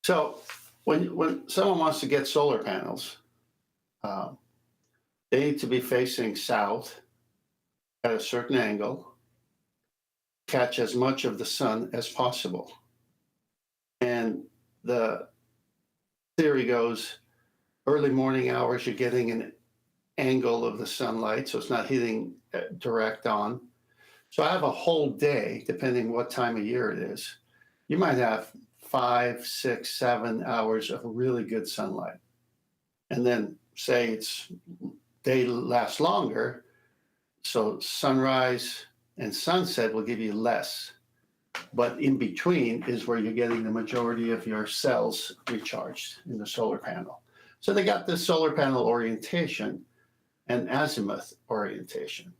Speaker 2: So when someone wants to get solar panels, they need to be facing south at a certain angle, catch as much of the sun as possible. And the theory goes, early morning hours, you're getting an angle of the sunlight, so it's not hitting direct on. So I have a whole day, depending what time of year it is. You might have 5, 6, 7 hours of really good sunlight. And then say it's day lasts longer, so sunrise and sunset will give you less. But in between is where you're getting the majority of your cells recharged in the solar panel. So they got this solar panel orientation and azimuth orientation.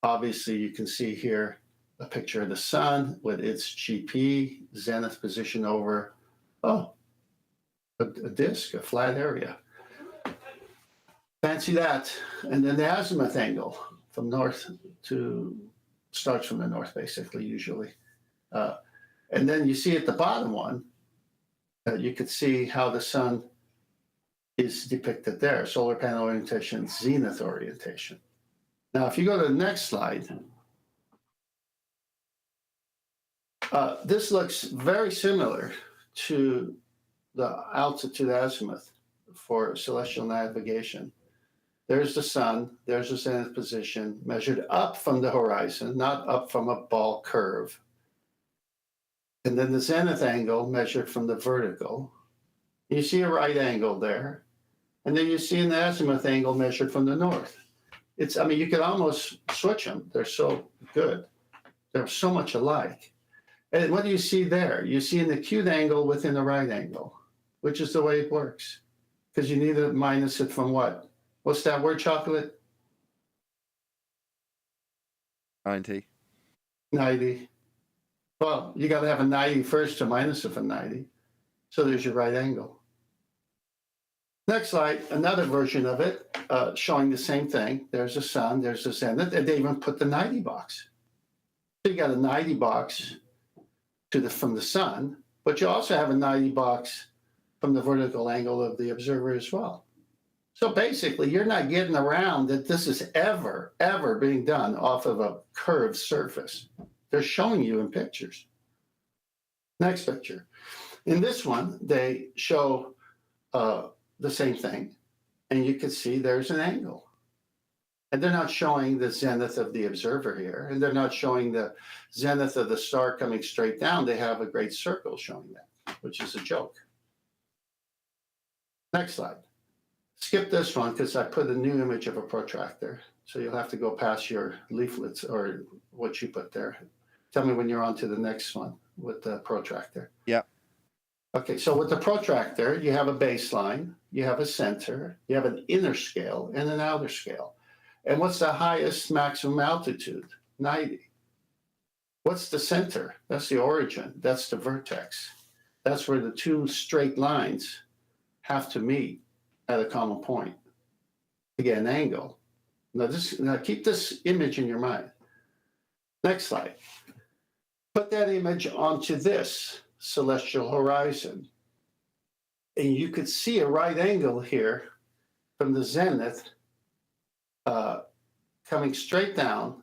Speaker 2: Obviously, you can see here a picture of the sun with its GP, zenith position over, a disk, a flat area. Fancy that. And then the azimuth angle from north to, starts from the north, basically, usually. And then you see at the bottom one, you could see how the sun is depicted there, solar panel orientation, zenith orientation. Now, if you go to the next slide, this looks very similar to the altitude azimuth for celestial navigation. There's the sun, there's the zenith position, measured up from the horizon, not up from a ball curve. And then the zenith angle measured from the vertical. You see a right angle there. And then you see an azimuth angle measured from the north. I mean, you could almost switch them. They're so good. They're so much alike. And what do you see there? You see an acute angle within a right angle, which is the way it works. because you need to minus it from what? What's that word, Chocolate?
Speaker 1: 90.
Speaker 2: 90. Well, you got to have a 90 first to minus it from 90. So there's your right angle. Next slide, another version of it, showing the same thing. There's the sun, there's the zenith, and they even put the 90 box. So you got a 90 box from the sun, but you also have a 90 box from the vertical angle of the observer as well. So basically, you're not getting around that this is ever being done off of a curved surface. They're showing you in pictures. Next picture. In this one, they show the same thing, and you can see there's an angle. And they're not showing the zenith of the observer here, and they're not showing the zenith of the star coming straight down. They have a great circle showing that, which is a joke. Next slide. Skip this one because I put a new image of a protractor. So you'll have to go past your leaflets or what you put there. Tell me when you're on to the next one with the protractor.
Speaker 1: Yeah.
Speaker 2: Okay, so with the protractor, you have a baseline, you have a center, you have an inner scale and an outer scale. And what's the highest maximum altitude? 90. What's the center? That's the origin. That's the vertex. That's where the two straight lines have to meet at a common point to get an angle. Now keep this image in your mind. Next slide. Put that image onto this celestial horizon. And you could see a right angle here from the zenith coming straight down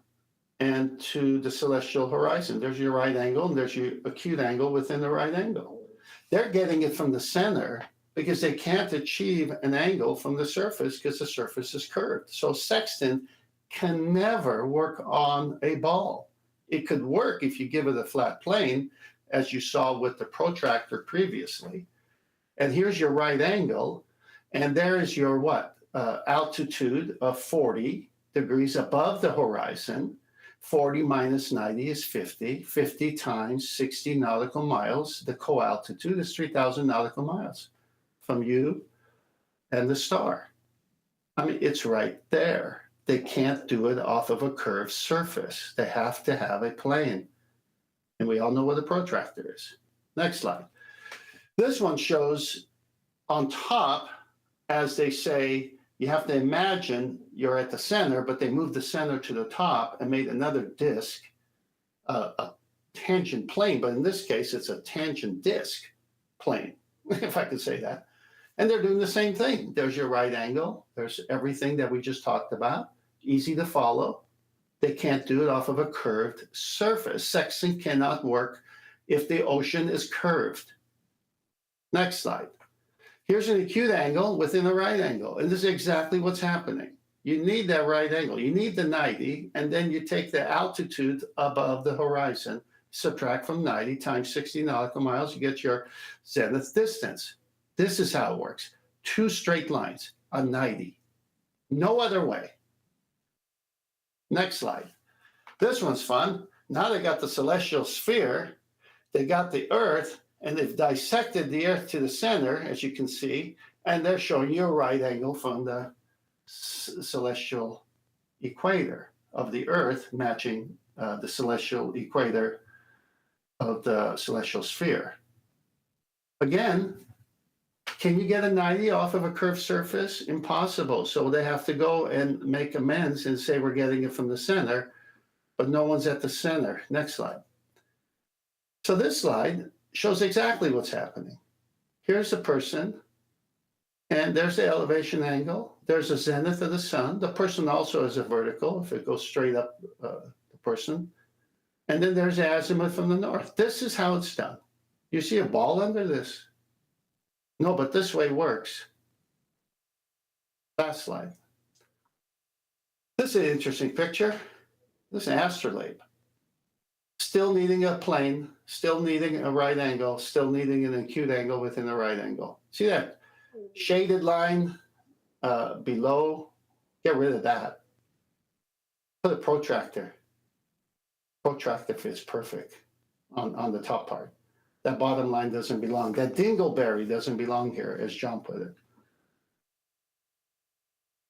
Speaker 2: and to the celestial horizon. There's your right angle, and there's your acute angle within the right angle. They're getting it from the center because they can't achieve an angle from the surface because the surface is curved. So sextant can never work on a ball. It could work if you give it a flat plane, as you saw with the protractor previously. And here's your right angle, and there is your what? Altitude of 40 degrees above the horizon. 40 minus 90 is 50. 50 times 60 nautical miles. The co-altitude is 3,000 nautical miles from you and the star. I mean, it's right there. They can't do it off of a curved surface. They have to have a plane. And we all know what a protractor is. Next slide. This one shows on top, as they say, you have to imagine you're at the center, but they moved the center to the top and made another disk, a tangent plane. But in this case, it's a tangent disk plane, if I could say that. And they're doing the same thing. There's your right angle. There's everything that we just talked about. Easy to follow. They can't do it off of a curved surface. Sextant cannot work if the ocean is curved. Next slide. Here's an acute angle within a right angle. And this is exactly what's happening. You need that right angle. You need the 90, and then you take the altitude above the horizon, subtract from 90 times 60 nautical miles, you get your zenith distance. This is how it works. Two straight lines on 90. No other way. Next slide. This one's fun. Now they got the celestial sphere. They got the Earth, and they've dissected the Earth to the center, as you can see, and they're showing you a right angle from the celestial equator of the Earth, matching the celestial equator of the celestial sphere. Again, can you get a 90 off of a curved surface? Impossible. So they have to go and make amends and say we're getting it from the center, but no one's at the center. Next slide. So this slide shows exactly what's happening. Here's a person, and there's the elevation angle. There's a zenith of the sun. The person also has a vertical, if it goes straight up the person. And then there's the azimuth from the north. This is how it's done. You see a ball under this? No, but this way works. Last slide. This is an interesting picture. This is an astrolabe. Still needing a plane, still needing a right angle, still needing an acute angle within a right angle. See that shaded line below? Get rid of that. Put a protractor. Protractor fits perfect on the top part. That bottom line doesn't belong. That dingleberry doesn't belong here, as John put it.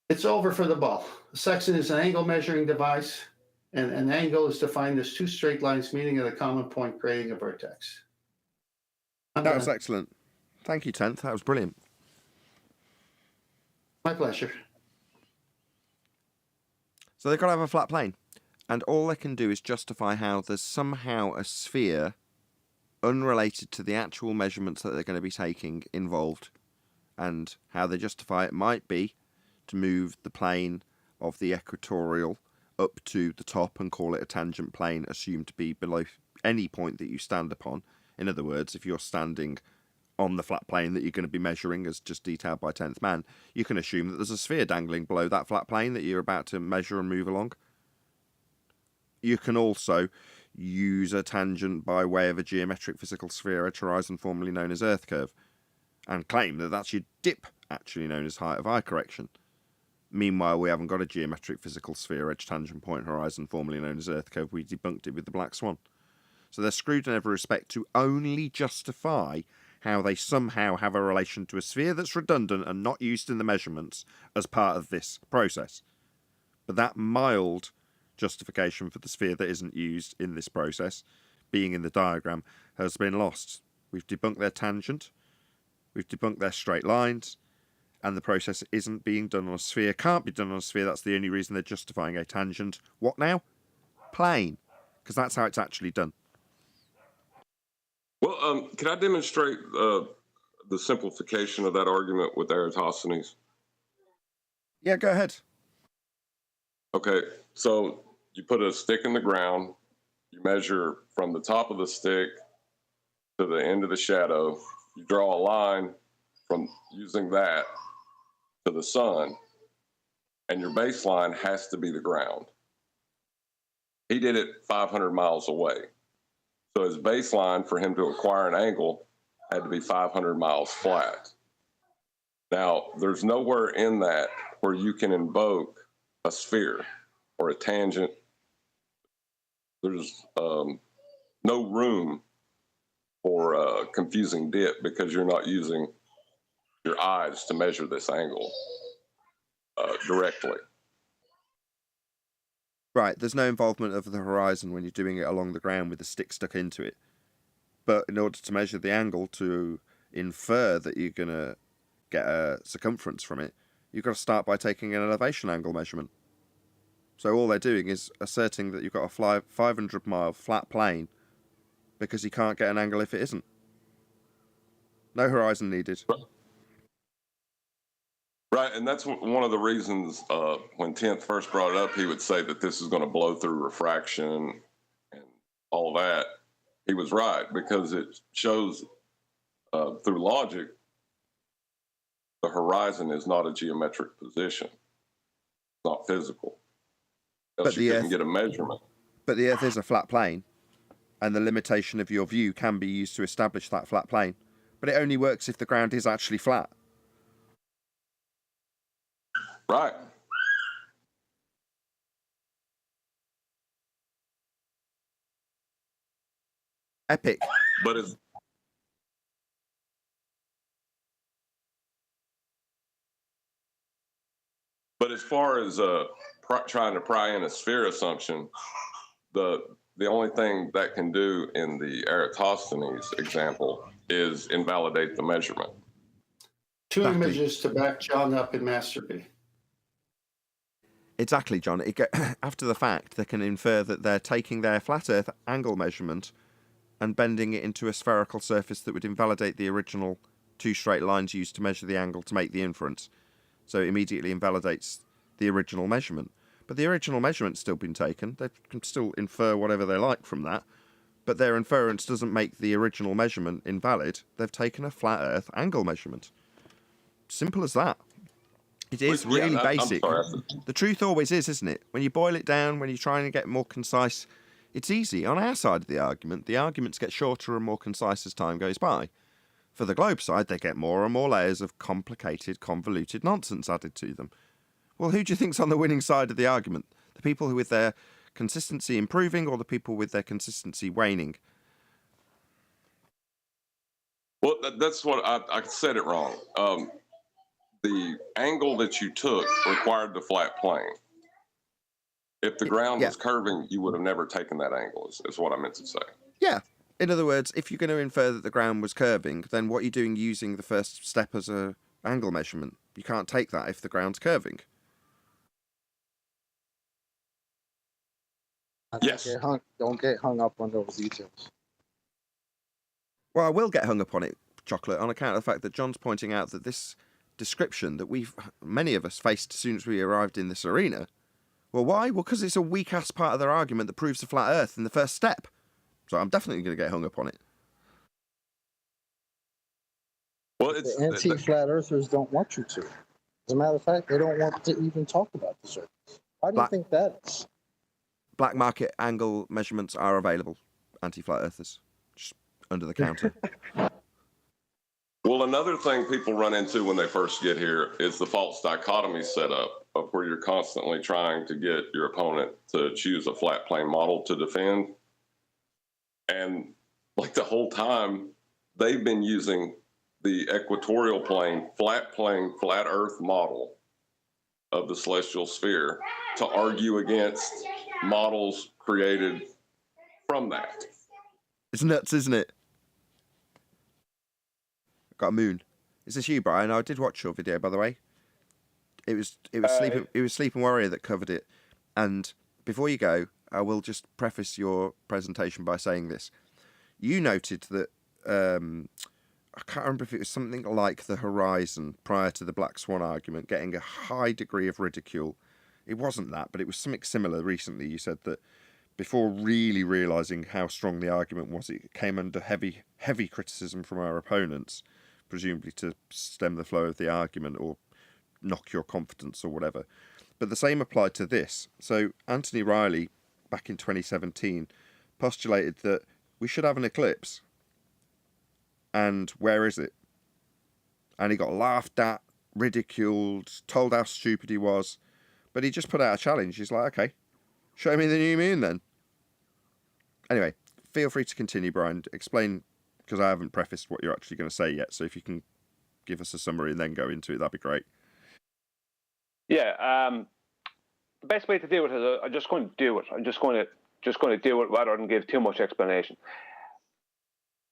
Speaker 2: It's over for the ball. A sextant is an angle measuring device, and an angle is defined as two straight lines meeting at a common point, creating a vertex.
Speaker 1: That was excellent. Thank you, Tenth. That was brilliant.
Speaker 2: My pleasure.
Speaker 1: So they've got to have a flat plane, and all they can do is justify how there's somehow a sphere unrelated to the actual measurements that they're going to be taking involved, and how they justify it might be to move the plane of the equatorial up to the top and call it a tangent plane assumed to be below any point that you stand upon. In other words, if you're standing on the flat plane that you're going to be measuring as just detailed by 10th Man, you can assume that there's a sphere dangling below that flat plane that you're about to measure and move along. You can also use a tangent by way of a geometric physical sphere edge horizon formerly known as Earth curve, and claim that that's your dip, actually known as height of eye correction. Meanwhile, we haven't got a geometric physical sphere edge tangent point horizon formerly known as Earth curve. We debunked it with the Black Swan. So they're screwed in every respect to only justify how they somehow have a relation to a sphere that's redundant and not used in the measurements as part of this process. But that mild justification for the sphere that isn't used in this process, being in the diagram, has been lost. We've debunked their tangent, we've debunked their straight lines, and the process isn't being done on a sphere, can't be done on a sphere. That's the only reason they're justifying a tangent. What now? Plane. Because that's how it's actually done.
Speaker 3: Well, can I demonstrate the simplification of that argument with Eratosthenes?
Speaker 1: Yeah, go ahead.
Speaker 3: Okay, so you put a stick in the ground, you measure from the top of the stick to the end of the shadow, you draw a line from using that to the sun, and your baseline has to be the ground. He did it 500 miles away. So his baseline for him to acquire an angle had to be 500 miles flat. Now, there's nowhere in that where you can invoke a sphere or a tangent. There's no room for a confusing dip because you're not using your eyes to measure this angle directly.
Speaker 1: Right, there's no involvement of the horizon when you're doing it along the ground with the stick stuck into it. But in order to measure the angle, to infer that you're going to get a circumference from it, you've got to start by taking an elevation angle measurement. So all they're doing is asserting that you've got a 500-mile flat plane because you can't get an angle if it isn't. No horizon needed.
Speaker 3: Right, and that's one of the reasons when 10th first brought it up, he would say that this is going to blow through refraction and all that. He was right, because it shows through logic the horizon is not a geometric position. It's not physical. Else you couldn't get a measurement.
Speaker 1: But the Earth is a flat plane, and the limitation of your view can be used to establish that flat plane. But it only works if the ground is actually flat.
Speaker 3: Right.
Speaker 1: Epic.
Speaker 3: But as far as trying to pry in a sphere assumption, the only thing that can do in the Eratosthenes example is invalidate the measurement.
Speaker 2: Two images to back John up in Master B.
Speaker 1: Exactly, John. After the fact, they can infer that they're taking their flat Earth angle measurement and bending it into a spherical surface that would invalidate the original two straight lines used to measure the angle to make the inference. So it immediately invalidates the original measurement. But the original measurement's still been taken. They can still infer whatever they like from that. But their inference doesn't make the original measurement invalid. They've taken a flat Earth angle measurement. Simple as that. It is really basic. The truth always is, isn't it? When you boil it down, when you're trying to get more concise, it's easy. On our side of the arguments get shorter and more concise as time goes by. For the globe side, they get more and more layers of complicated, convoluted nonsense added to them. Well, who do you think's on the winning side of the argument? The people who with their consistency improving, or the people with their consistency waning?
Speaker 3: Well, that's what I said it wrong. the angle that you took required the flat plane. If the ground was curving, you would have never taken that angle, is what I meant to say.
Speaker 1: Yeah. In other words, if you're going to infer that the ground was curving, then what are you doing using the first step as a angle measurement? You can't take that if the ground's curving.
Speaker 3: Yes.
Speaker 5: Don't get hung up on those details.
Speaker 1: Well, I will get hung up on it, Chocolate, on account of the fact that John's pointing out that this description that many of us faced as soon as we arrived in this arena. Well, why? Well, because it's a weak-ass part of their argument that proves the flat Earth in the first step. So I'm definitely going to get hung up on it.
Speaker 3: Well,
Speaker 5: the anti-flat earthers don't want you to. As a matter of fact, they don't want to even talk about the surface. Why do you think that is?
Speaker 1: Black market angle measurements are available, anti-flat earthers, just under the counter.
Speaker 3: Well, another thing people run into when they first get here is the false dichotomy setup of where you're constantly trying to get your opponent to choose a flat plane model to defend. And like the whole time, they've been using the equatorial plane, flat Earth model of the celestial sphere to argue against models created from that.
Speaker 1: It's nuts, isn't it? Got a moon. Is this you, Brian? I did watch your video, by the way. It was Sleeping Warrior that covered it. And before you go, I will just preface your presentation by saying this. You noted that I can't remember if it was something like the horizon prior to the Black Swan argument getting a high degree of ridicule. It wasn't that, but it was something similar recently. You said that before really realising how strong the argument was, it came under heavy criticism from our opponents, presumably to stem the flow of the argument or knock your confidence or whatever. But the same applied to this. So Anthony Riley, back in 2017, postulated that we should have an eclipse. And where is it? And he got laughed at, ridiculed, told how stupid he was. But he just put out a challenge. He's like, okay, show me the new moon then. Anyway, feel free to continue, Brian. Explain, because I haven't prefaced what you're actually going to say yet. So if you can give us a summary and then go into it, that'd be great.
Speaker 6: Yeah, the best way to do it is I'm just going to do it. I'm just going to do it rather than give too much explanation.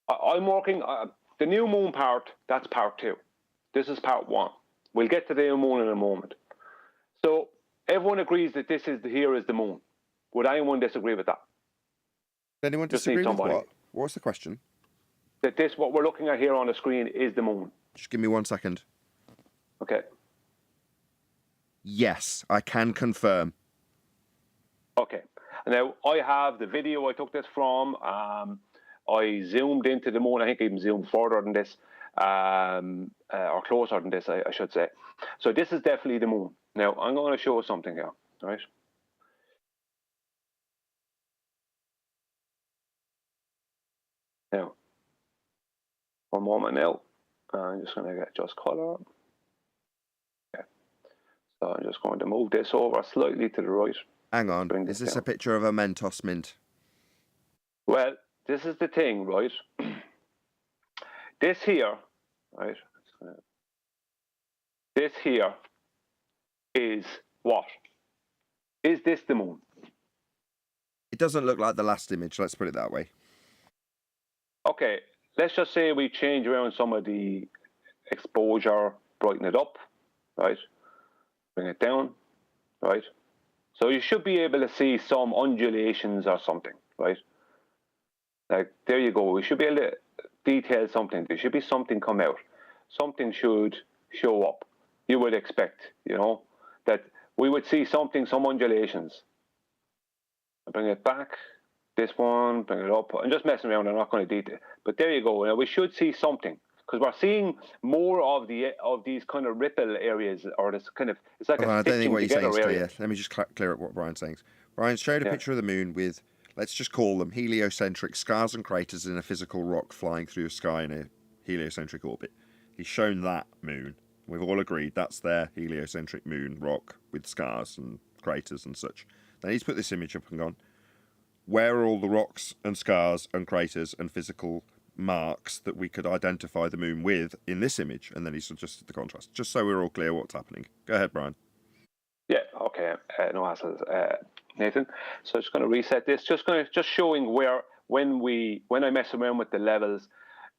Speaker 6: I'm working the new moon part. That's part 2. This is part 1. We'll get to the new moon in a moment. So everyone agrees that here is the moon. Would anyone disagree with that?
Speaker 1: Anyone disagree with what? What's the question?
Speaker 6: That what we're looking at here on the screen is the moon.
Speaker 1: Just give me 1 second.
Speaker 6: Okay.
Speaker 1: Yes, I can confirm.
Speaker 6: Okay. Now, I have the video I took this from. I zoomed into the moon. I think I even zoomed further than this, or closer than this, I should say. So this is definitely the moon. Now, I'm going to show something here, right? Now, one moment now. I'm just going to get just color. Okay. So I'm just going to move this over slightly to the right.
Speaker 1: Hang on. Is this a picture of a Mentos mint?
Speaker 6: Well, this is the thing, right? This here, right? This here is what? Is this the moon?
Speaker 1: It doesn't look like the last image, let's put it that way.
Speaker 6: Okay, let's just say we change around some of the exposure, brighten it up, right? Bring it down, right? So you should be able to see some undulations or something, right? Like, there you go. We should be able to detail something. There should be something come out. Something should show up. You would expect, that we would see something, some undulations. I bring it back. This one, bring it up. I'm just messing around. I'm not going to detail. But there you go. Now, we should see something, because we're seeing more of these kind of ripple areas, or this kind of, it's like
Speaker 1: I don't think what you're saying is
Speaker 6: area.
Speaker 1: clear. Let me just clear up what Brian's saying. Brian showed a picture of the moon with, let's just call them heliocentric scars and craters in a physical rock flying through the sky in a heliocentric orbit. He's shown that moon. We've all agreed that's their heliocentric moon rock with scars and craters and such. Then he's put this image up and gone, where are all the rocks and scars and craters and physical marks that we could identify the moon with in this image, and then he's adjusted the contrast, just so we're all clear what's happening. Go ahead, Brian.
Speaker 6: Yeah, okay, no hassles, Nathan. So just going to reset this, just showing where when I mess around with the levels,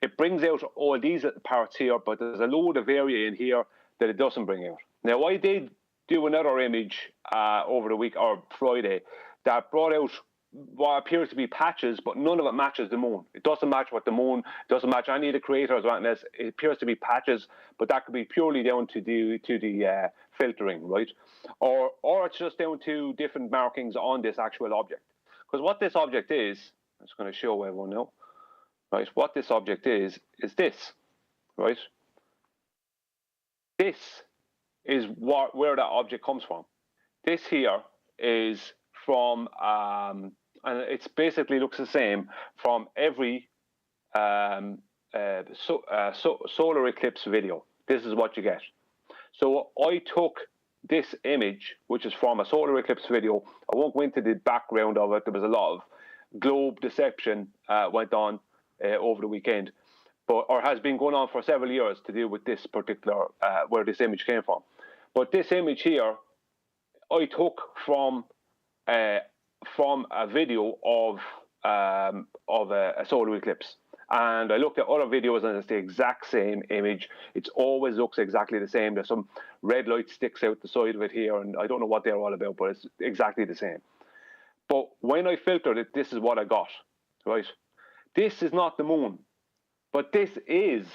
Speaker 6: it brings out all these parts here, but there's a load of area in here that it doesn't bring out. Now, I did do another image over the week or Friday that brought out what appears to be patches, but none of it matches the moon. It doesn't match what the moon, doesn't match any of the creators or anything else. It appears to be patches, but that could be purely down to the filtering, right? Or it's just down to different markings on this actual object. Because what this object is, I'm just going to show everyone now, right? What this object is this, right? This is where that object comes from. This here is from, and it basically looks the same from every solar eclipse video. This is what you get. So I took this image, which is from a solar eclipse video. I won't go into the background of it. There was a lot of globe deception went on over the weekend, or has been going on for several years to do with this particular, where this image came from. But this image here, I took from a video of a solar eclipse, and I looked at other videos, and it's the exact same image. It always looks exactly the same. There's some red light sticks out the side of it here, and I don't know what they're all about, but it's exactly the same. But when I filtered it, this is what I got, right? This is not the moon, but this is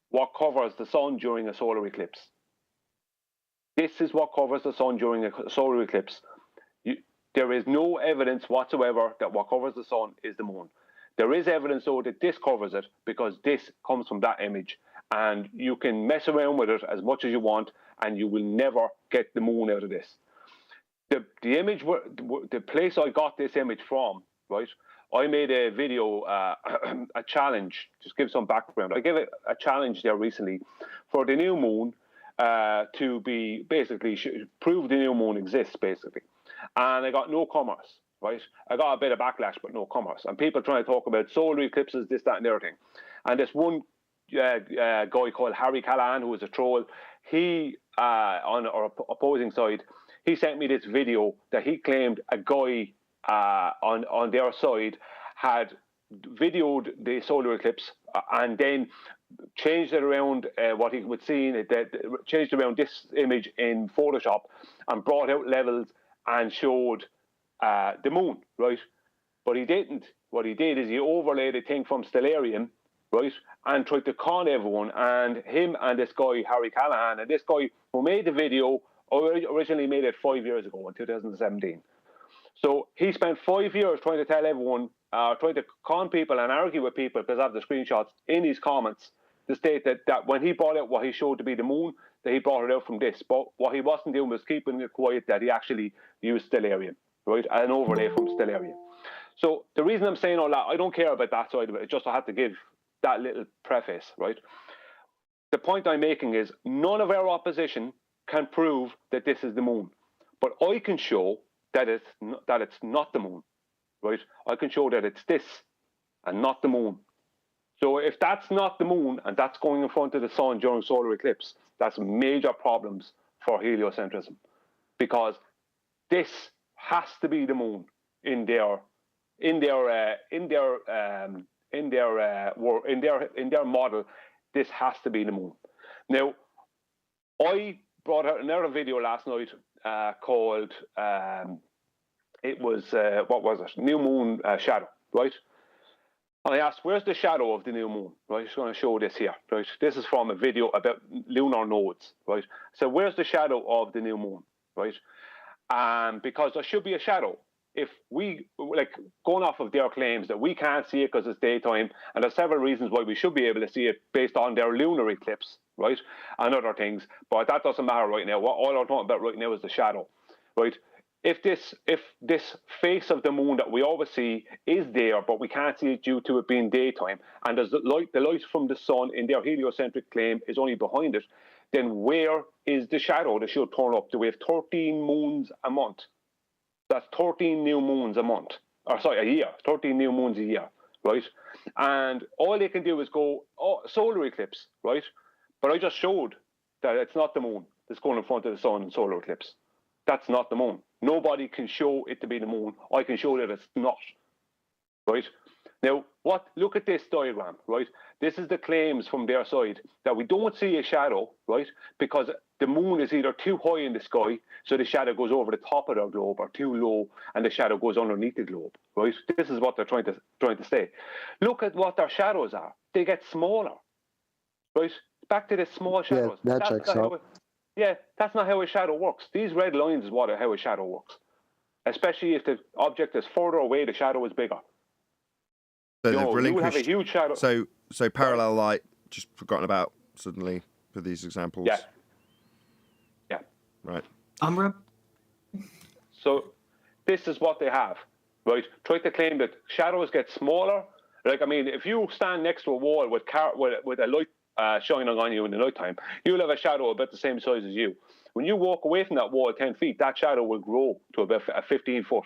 Speaker 6: what covers the sun during a solar eclipse. This is what covers the sun during a solar eclipse. There is no evidence whatsoever that what covers the sun is the moon. There is evidence, though, that this covers it, because this comes from that image. And you can mess around with it as much as you want, and you will never get the moon out of this. The image, the place I got this image from, right? I made a video, a challenge, just give some background. I gave it a challenge there recently for the new moon to be basically prove the new moon exists, basically. And I got no commerce, right? I got a bit of backlash, but no commerce. And people trying to talk about solar eclipses, this, that, and everything. And this one guy called Harry Callahan, who was a troll, he, on our opposing side, he sent me this video that he claimed a guy on their side had videoed the solar eclipse and then changed it around what he was seeing, changed around this image in Photoshop and brought out levels and showed the moon, right? But he didn't. What he did is he overlaid a thing from Stellarium, right, and tried to con everyone. And him and this guy, Harry Callahan, and this guy who made the video originally made it 5 years ago in 2017. So he spent 5 years trying to tell everyone, trying to con people and argue with people, because I have the screenshots in his comments, to state that when he brought out what he showed to be the moon, that he brought it out from this. But what he wasn't doing was keeping it quiet, that he actually used Stellarium, right? An overlay from Stellarium. So the reason I'm saying all that, I don't care about that side of it. It's just I had to give that little preface, right? The point I'm making is none of our opposition can prove that this is the moon. But I can show that it's not the moon, right? I can show that it's this and not the moon. So if that's not the moon and that's going in front of the sun during solar eclipse, that's major problems for heliocentrism, because this has to be the moon in their model. This has to be the moon. Now, I brought out another video last night called it was what was it? New Moon Shadow, right? And I asked, where's the shadow of the new moon? Right, I'm just going to show this here. Right, this is from a video about lunar nodes. Right, so where's the shadow of the new moon? Right, because there should be a shadow. If we going off of their claims that we can't see it because it's daytime, and there's several reasons why we should be able to see it based on their lunar eclipse, right, and other things. But that doesn't matter right now. What all I'm talking about right now is the shadow, right? If this face of the moon that we always see is there, but we can't see it due to it being daytime, and there's the light from the sun in their heliocentric claim is only behind it, then where is the shadow that should turn up? Do we have 13 moons a month? That's 13 new moons a month. Or sorry, a year. 13 new moons a year, right? And all they can do is go, oh, solar eclipse, right? But I just showed that it's not the moon that's going in front of the sun in solar eclipse. That's not the moon. Nobody can show it to be the moon. I can show that it's not, right? Now, look at this diagram, right? This is the claims from their side that we don't see a shadow, right? Because the moon is either too high in the sky, so the shadow goes over the top of their globe, or too low, and the shadow goes underneath the globe, right? This is what they're trying to say. Look at what their shadows are. They get smaller, right? Back to the small shadows.
Speaker 5: Yeah, that checks out.
Speaker 6: That's not how a shadow works. These red lines is how a shadow works. Especially if the object is further away, the shadow is bigger.
Speaker 1: So
Speaker 6: you will have a huge shadow.
Speaker 1: So parallel light, just forgotten about suddenly for these examples.
Speaker 6: Yeah.
Speaker 1: Right.
Speaker 6: So this is what they have, right? Try to claim that shadows get smaller. Like, I mean, if you stand next to a wall with a light shining on you in the nighttime, you'll have a shadow about the same size as you. When you walk away from that wall 10 feet, that shadow will grow to about 15 foot.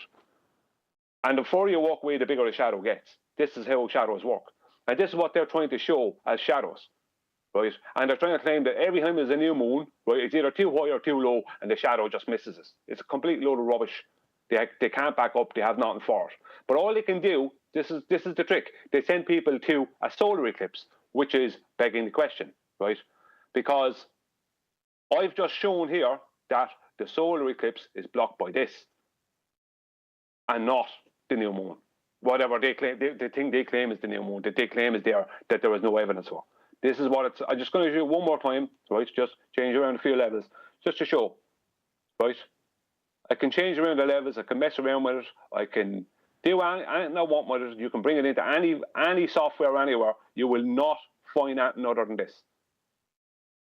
Speaker 6: And the further you walk away, the bigger the shadow gets. This is how shadows work. And this is what they're trying to show as shadows, right? And they're trying to claim that every time there's a new moon, right, it's either too high or too low, and the shadow just misses us. It's a complete load of rubbish. They can't back up. They have nothing for it. But all they can do, this is the trick. They send people to a solar eclipse, which is begging the question, right? Because I've just shown here that the solar eclipse is blocked by this, and not the new moon. Whatever they claim, the thing they claim is the new moon, that they claim is there, that there is no evidence for. This is what it's. I'm just going to show you one more time, right? Just change around a few levels, just to show, right? I can change around the levels. I can mess around with it. I can do anything I want with it. You can bring it into any software anywhere. You will not find anything other than this.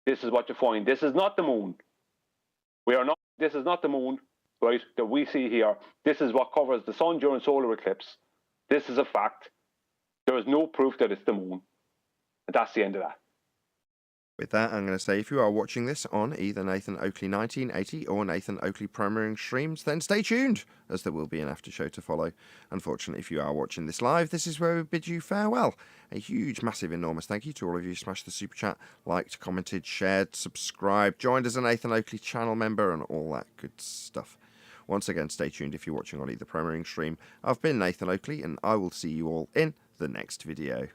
Speaker 6: This is what you find. This is not the moon. This is not the moon, right? That we see here. This is what covers the sun during solar eclipse. This is a fact. There is no proof that it's the moon. And that's the end of that.
Speaker 1: With that, I'm going to say if you are watching this on either Nathan Oakley 1980 or Nathan Oakley Premiering streams, then stay tuned, as there will be an after show to follow. Unfortunately, if you are watching this live, this is where we bid you farewell. A huge, massive, enormous thank you to all of you who smashed the super chat, liked, commented, shared, subscribed, joined as a Nathan Oakley channel member, and all that good stuff. Once again, stay tuned if you're watching on either Premiering stream. I've been Nathan Oakley, and I will see you all in the next video.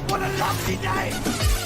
Speaker 7: What a lovely day!